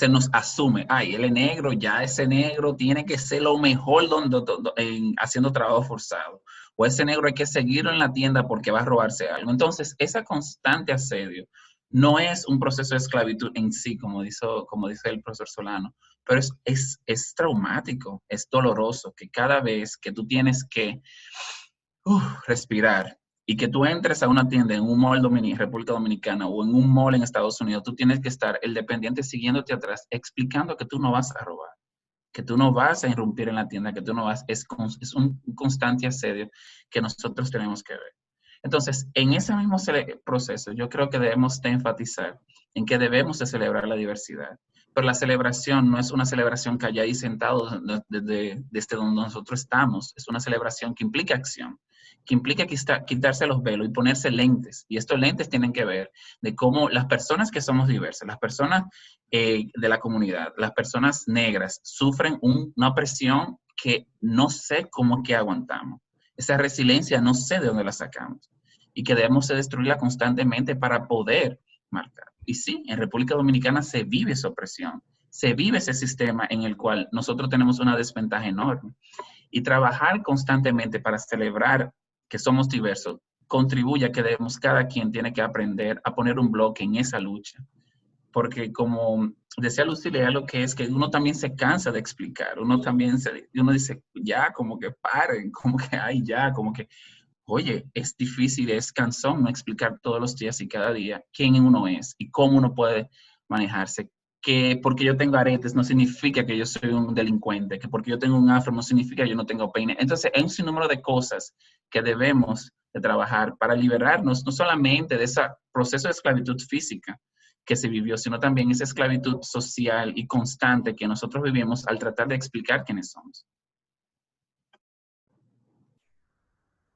nos asume, ay, él es negro, ya ese negro tiene que ser lo mejor haciendo trabajo forzado. O ese negro hay que seguirlo en la tienda porque va a robarse algo. Entonces, ese constante asedio no es un proceso de esclavitud en sí, como dice el profesor Solano, pero es traumático, es doloroso, que cada vez que tú tienes que respirar, y que tú entres a una tienda en un mall en República Dominicana o en un mall en Estados Unidos, tú tienes que estar el dependiente siguiéndote atrás, explicando que tú no vas a robar, que tú no vas a irrumpir en la tienda, que tú no vas, es un constante asedio que nosotros tenemos que ver. Entonces, en ese mismo proceso, yo creo que debemos de enfatizar en que debemos de celebrar la diversidad. Pero la celebración no es una celebración que haya ahí sentado desde donde nosotros estamos. Es una celebración que implica acción, que implica quitarse los velos y ponerse lentes. Y estos lentes tienen que ver de cómo las personas que somos diversas, las personas de la comunidad, las personas negras, sufren una opresión que no sé cómo que aguantamos. Esa resiliencia no sé de dónde la sacamos y que debemos de destruirla constantemente para poder marcar. Y sí, en República Dominicana se vive esa opresión, se vive ese sistema en el cual nosotros tenemos una desventaja enorme. Y trabajar constantemente para celebrar que somos diversos contribuye a que cada quien tiene que aprender a poner un bloque en esa lucha. Porque como decía Lucila, lo que es que uno también se cansa de explicar, uno dice, ya, como que paren, como que, ay, ya, como que, oye, es difícil, es cansón no explicar todos los días y cada día quién uno es y cómo uno puede manejarse. Que porque yo tengo aretes no significa que yo soy un delincuente, que porque yo tengo un afro no significa que yo no tengo peine. Entonces, hay un sinnúmero de cosas que debemos de trabajar para liberarnos no solamente de ese proceso de esclavitud física que se vivió, sino también esa esclavitud social y constante que nosotros vivimos al tratar de explicar quiénes somos.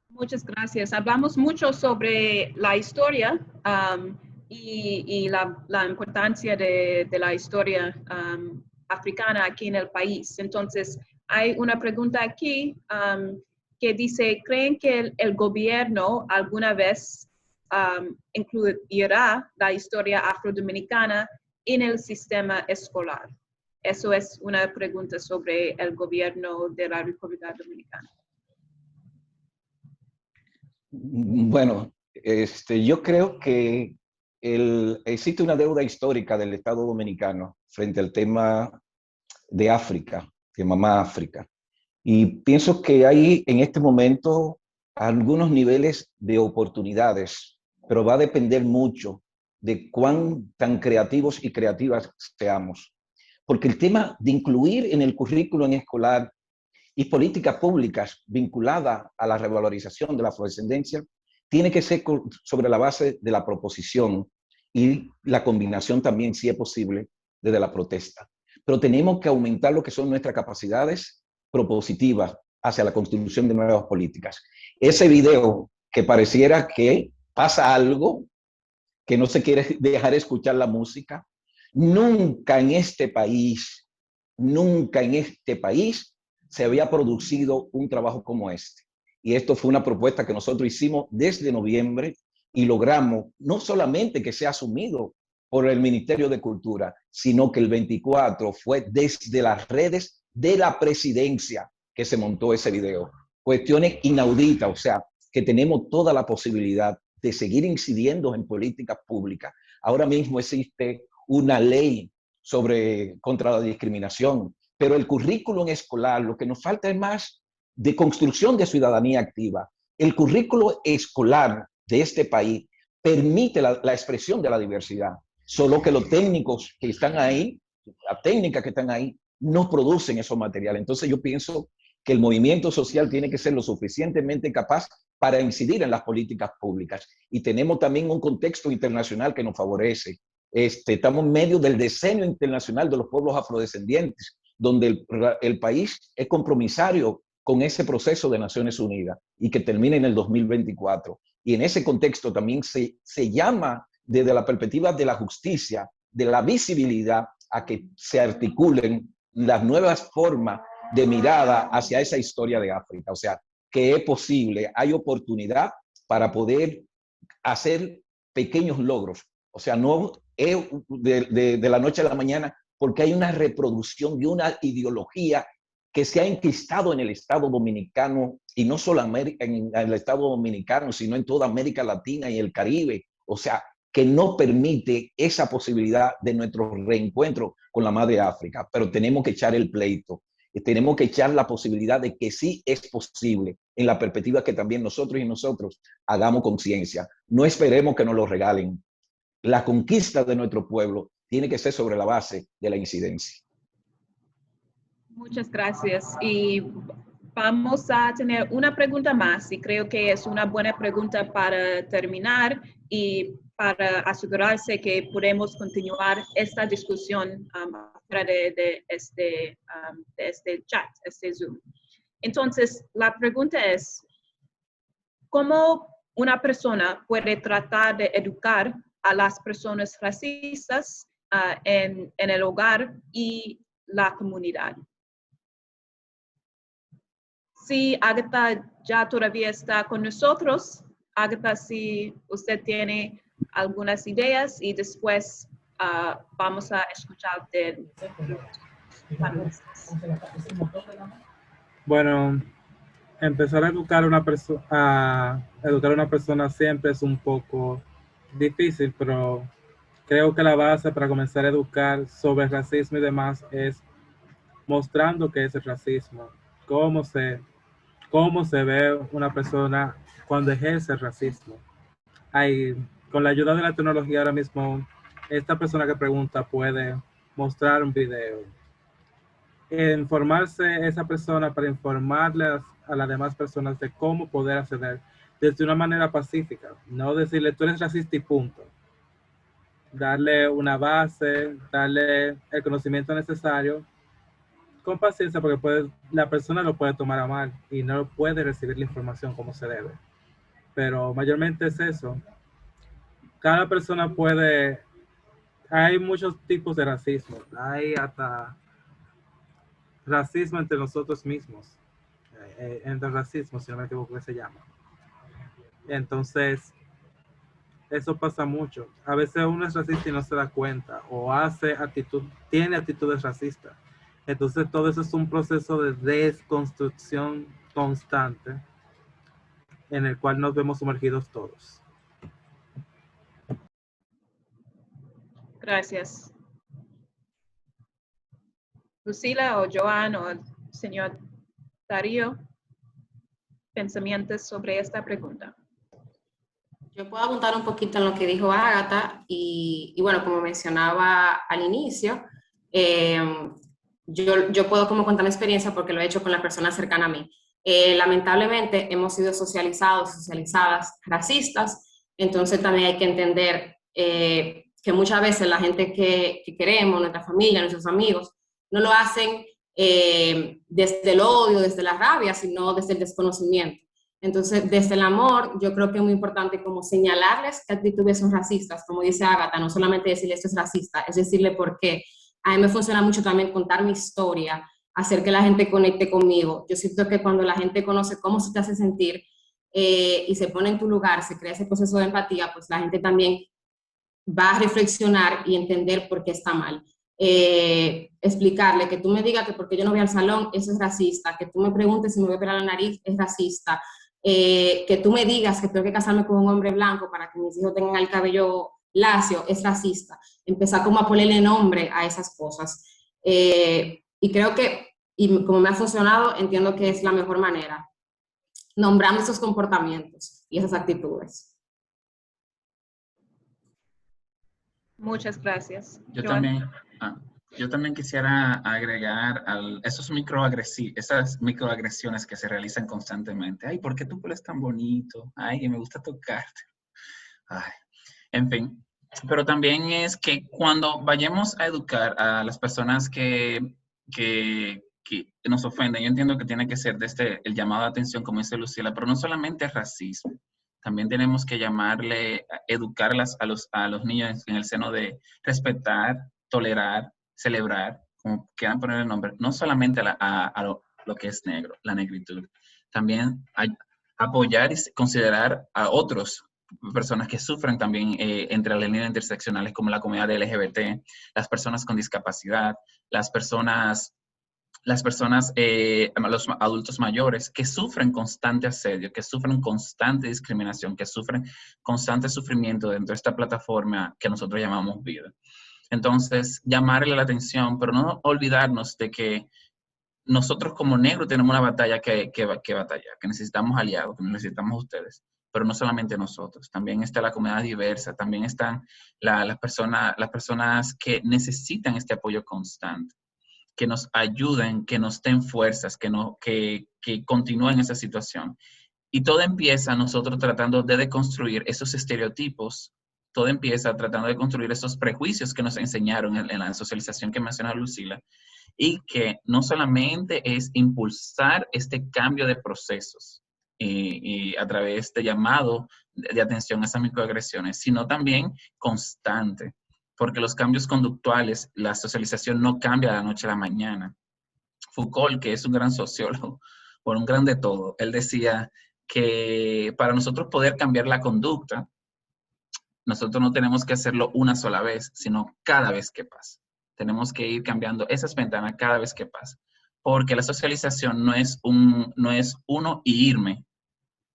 Muchas gracias. Hablamos mucho sobre la historia y la importancia de la historia africana aquí en el país. Entonces, hay una pregunta aquí que dice, ¿creen que el gobierno alguna vez incluirá la historia afrodominicana en el sistema escolar? Eso es una pregunta sobre el gobierno de la República Dominicana. Bueno, yo creo que existe una deuda histórica del Estado Dominicano frente al tema de África, de Mamá África. Y pienso que hay en este momento algunos niveles de oportunidades, pero va a depender mucho de cuán tan creativos y creativas seamos. Porque el tema de incluir en el currículo escolar y políticas públicas vinculadas a la revalorización de la afrodescendencia tiene que ser sobre la base de la proposición y la combinación también, si es posible, desde la protesta. Pero tenemos que aumentar lo que son nuestras capacidades propositivas hacia la construcción de nuevas políticas. Ese video que pareciera que pasa algo, que no se quiere dejar escuchar la música, nunca en este país se había producido un trabajo como este. Y esto fue una propuesta que nosotros hicimos desde noviembre y logramos no solamente que sea asumido por el Ministerio de Cultura, sino que el 24 fue desde las redes de la presidencia que se montó ese video. Cuestiones inauditas, o sea, que tenemos toda la posibilidad de seguir incidiendo en políticas públicas. Ahora mismo existe una ley contra la discriminación, pero el currículum escolar, lo que nos falta es más de construcción de ciudadanía activa. El currículum escolar de este país permite la expresión de la diversidad, solo que los técnicos que están ahí, las técnicas que están ahí, no producen esos materiales. Entonces yo pienso que el movimiento social tiene que ser lo suficientemente capaz para incidir en las políticas públicas. Y tenemos también un contexto internacional que nos favorece. Estamos en medio del Decenio Internacional de los Pueblos Afrodescendientes, donde el país es compromisario con ese proceso de Naciones Unidas y que termina en el 2024. Y en ese contexto también se llama desde la perspectiva de la justicia, de la visibilidad, a que se articulen las nuevas formas de mirada hacia esa historia de África. O sea, que es posible, hay oportunidad para poder hacer pequeños logros. O sea, no es de la noche a la mañana, porque hay una reproducción de una ideología que se ha enquistado en el Estado Dominicano, y no solo en el Estado Dominicano, sino en toda América Latina y el Caribe. O sea, que no permite esa posibilidad de nuestro reencuentro con la Madre África. Pero tenemos que echar el pleito. Tenemos que echar la posibilidad de que sí es posible, en la perspectiva que también nosotros y nosotros hagamos conciencia. No esperemos que nos lo regalen. La conquista de nuestro pueblo tiene que ser sobre la base de la incidencia. Muchas gracias. Y vamos a tener una pregunta más, y creo que es una buena pregunta para terminar y para asegurarse que podemos continuar esta discusión fuera de este chat, este Zoom. Entonces, la pregunta es, ¿cómo una persona puede tratar de educar a las personas racistas en el hogar y la comunidad? Si Agatha ya todavía está con nosotros, Agatha, si usted tiene algunas ideas, y después vamos a escuchar de panelistas. Bueno, empezar a educar a una persona siempre es un poco difícil, pero creo que la base para comenzar a educar sobre racismo y demás es mostrando qué es el racismo, cómo se ve una persona cuando ejerce el racismo. Con la ayuda de la tecnología ahora mismo, esta persona que pregunta puede mostrar un video. Informarse esa persona para informarle a las demás personas de cómo poder acceder desde una manera pacífica. No decirle, tú eres racista y punto. Darle una base, darle el conocimiento necesario con paciencia, porque la persona lo puede tomar a mal y no puede recibir la información como se debe. Pero mayormente es eso. Cada persona hay muchos tipos de racismo. Hay hasta racismo entre nosotros mismos. Entre racismo, si no me equivoco que se llama. Entonces, eso pasa mucho. A veces uno es racista y no se da cuenta, o tiene actitudes racistas. Entonces, todo eso es un proceso de desconstrucción constante en el cual nos vemos sumergidos todos. Gracias. Lucila o Joan o el señor Darío, pensamientos sobre esta pregunta. Yo puedo apuntar un poquito en lo que dijo Agatha y bueno, como mencionaba al inicio, yo puedo como contar mi experiencia porque lo he hecho con la persona cercana a mí. Lamentablemente hemos sido socializadas racistas, entonces también hay que entender que muchas veces la gente que queremos, nuestra familia, nuestros amigos, no lo hacen desde el odio, desde la rabia, sino desde el desconocimiento. Entonces, desde el amor, yo creo que es muy importante como señalarles qué actitudes son racistas, como dice Ágata, no solamente decirle esto es racista, es decirle por qué. A mí me funciona mucho también contar mi historia, hacer que la gente conecte conmigo. Yo siento que cuando la gente conoce cómo se te hace sentir y se pone en tu lugar, se crea ese proceso de empatía, pues la gente también va a reflexionar y entender por qué está mal. Explicarle, que tú me digas que porque yo no voy al salón, eso es racista, que tú me preguntes si me voy a operar la nariz, es racista, que tú me digas que tengo que casarme con un hombre blanco para que mis hijos tengan el cabello lacio, es racista. Empezar como a ponerle nombre a esas cosas. Y creo que, y como me ha funcionado, entiendo que es la mejor manera, nombrando esos comportamientos y esas actitudes. Muchas gracias. Yo Joan. también quisiera agregar esas microagresiones que se realizan constantemente. Ay, ¿por qué tu pelo es tan bonito? Ay, me gusta tocarte. Ay, en fin. Pero también es que cuando vayamos a educar a las personas que nos ofenden, yo entiendo que tiene que ser desde el llamado de atención, como dice Lucila, pero no solamente es racismo. También tenemos que educarlas a los niños en el seno de respetar, tolerar, celebrar, como quieran poner el nombre, no solamente a lo que es negro, la negritud. También apoyar y considerar a otros personas que sufren también entre las líneas interseccionales, como la comunidad LGBT, las personas con discapacidad, los adultos mayores que sufren constante asedio, que sufren constante discriminación, que sufren constante sufrimiento dentro de esta plataforma que nosotros llamamos vida. Entonces, llamarle la atención, pero no olvidarnos de que nosotros como negros tenemos una batalla que batallar, que necesitamos aliados, que necesitamos ustedes, pero no solamente nosotros, también está la comunidad diversa, también están las personas que necesitan este apoyo constante, que nos ayuden, que nos den fuerzas, que continúen esa situación. Y todo empieza nosotros tratando de deconstruir esos estereotipos, todo empieza tratando de construir esos prejuicios que nos enseñaron en la socialización que menciona Lucila, y que no solamente es impulsar este cambio de procesos y a través de llamado de atención a esas microagresiones, sino también constante, porque los cambios conductuales, la socialización no cambia de la noche a la mañana. Foucault, que es un gran sociólogo, bueno, un gran de todo, él decía que para nosotros poder cambiar la conducta, nosotros no tenemos que hacerlo una sola vez, sino cada vez que pasa. Tenemos que ir cambiando esas ventanas cada vez que pasa. Porque la socialización no es uno y irme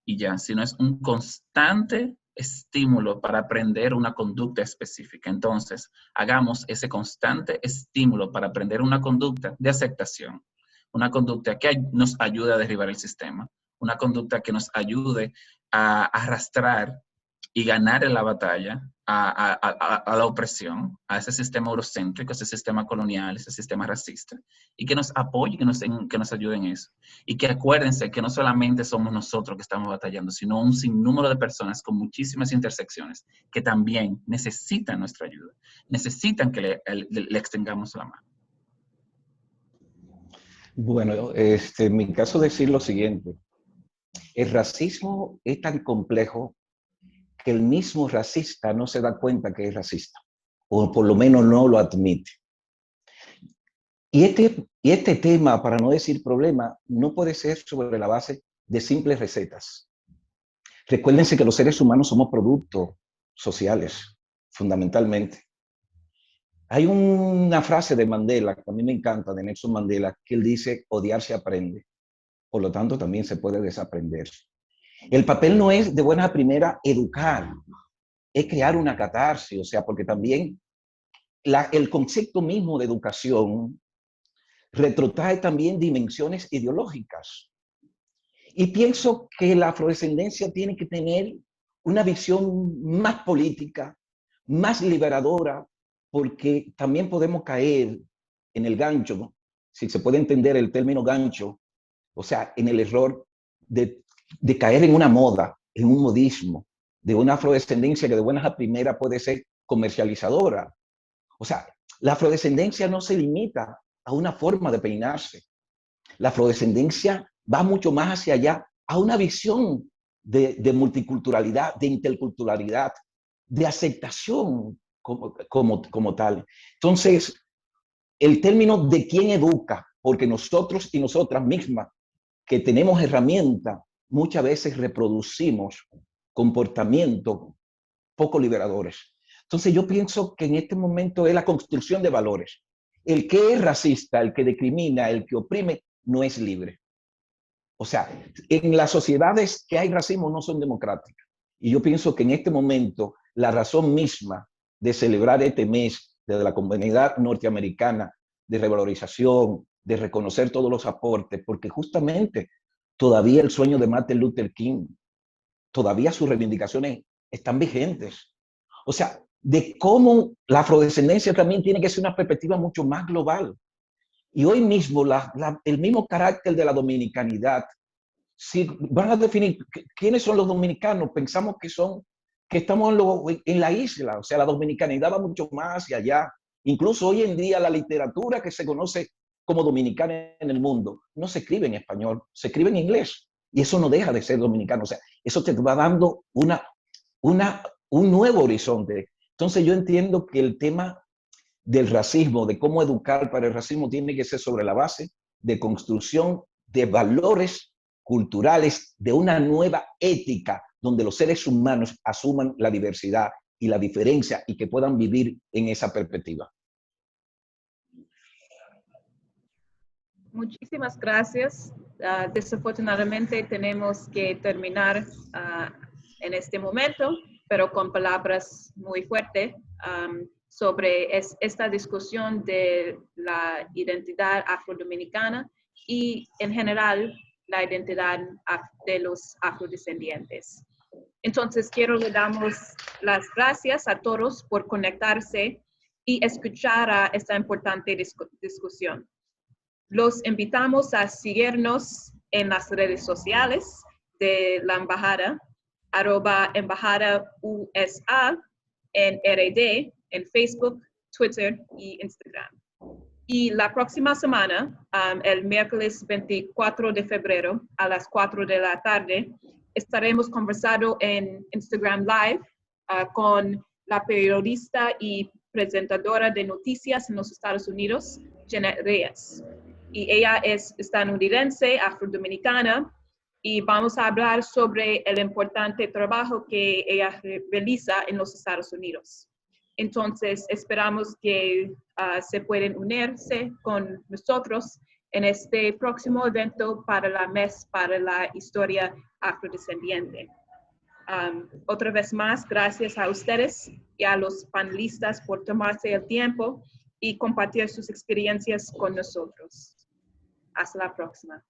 y ya, sino es un constante estímulo para aprender una conducta específica. Entonces, hagamos ese constante estímulo para aprender una conducta de aceptación, una conducta que nos ayude a derribar el sistema, una conducta que nos ayude a arrastrar y ganar en la batalla a la opresión, a ese sistema eurocéntrico, ese sistema colonial, ese sistema racista, y que nos apoye, que nos ayude en eso. Y que acuérdense que no solamente somos nosotros que estamos batallando, sino un sinnúmero de personas con muchísimas intersecciones que también necesitan nuestra ayuda, necesitan que le extendamos la mano. Bueno, en mi caso decir lo siguiente. El racismo es tan complejo que el mismo racista no se da cuenta que es racista, o por lo menos no lo admite. Y este tema, para no decir problema, no puede ser sobre la base de simples recetas. Recuérdense que los seres humanos somos productos sociales, fundamentalmente. Hay una frase de Mandela, que a mí me encanta, de Nelson Mandela, que él dice, odiar se aprende. Por lo tanto, también se puede desaprender. El papel no es de buena primera educar, es crear una catarsis, o sea, porque también el concepto mismo de educación retrotrae también dimensiones ideológicas. Y pienso que la afrodescendencia tiene que tener una visión más política, más liberadora, porque también podemos caer en el gancho, si se puede entender el término gancho, o sea, en el error de caer en una moda, en un modismo, de una afrodescendencia que de buenas a primeras puede ser comercializadora. O sea, la afrodescendencia no se limita a una forma de peinarse. La afrodescendencia va mucho más hacia allá, a una visión de multiculturalidad, de interculturalidad, de aceptación como tal. Entonces, el término de quién educa, porque nosotros y nosotras mismas que tenemos herramientas, muchas veces reproducimos comportamientos poco liberadores. Entonces yo pienso que en este momento es la construcción de valores. El que es racista, el que discrimina, el que oprime, no es libre. O sea, en las sociedades que hay racismo no son democráticas. Y yo pienso que en este momento la razón misma de celebrar este mes desde la comunidad norteamericana de revalorización, de reconocer todos los aportes, porque justamente todavía el sueño de Martin Luther King, todavía sus reivindicaciones están vigentes. O sea, de cómo la afrodescendencia también tiene que ser una perspectiva mucho más global. Y hoy mismo el mismo carácter de la dominicanidad, si van a definir quiénes son los dominicanos, pensamos que estamos en la isla, o sea, la dominicanidad va mucho más hacia allá. Incluso hoy en día la literatura que se conoce como dominicana en el mundo no se escribe en español, se escribe en inglés. Y eso no deja de ser dominicano, o sea, eso te va dando un nuevo horizonte. Entonces yo entiendo que el tema del racismo, de cómo educar para el racismo, tiene que ser sobre la base de construcción de valores culturales, de una nueva ética, donde los seres humanos asuman la diversidad y la diferencia y que puedan vivir en esa perspectiva. Muchísimas gracias. Desafortunadamente tenemos que terminar en este momento, pero con palabras muy fuertes sobre esta discusión de la identidad afrodominicana y en general la identidad de los afrodescendientes. Entonces quiero darles las gracias a todos por conectarse y escuchar a esta importante discusión. Los invitamos a seguirnos en las redes sociales de la embajada, @embajada_USA en RD, en Facebook, Twitter y Instagram. Y la próxima semana, el miércoles 24 de febrero a las 4 de la tarde, estaremos conversando en Instagram Live con la periodista y presentadora de noticias en los Estados Unidos, Jeanette Reyes. Y ella es estadounidense, afrodominicana, y vamos a hablar sobre el importante trabajo que ella realiza en los Estados Unidos. Entonces, esperamos que se pueden unirse con nosotros en este próximo evento para la mes para la historia afrodescendiente. Otra vez más, gracias a ustedes y a los panelistas por tomarse el tiempo y compartir sus experiencias con nosotros. Hasta la próxima.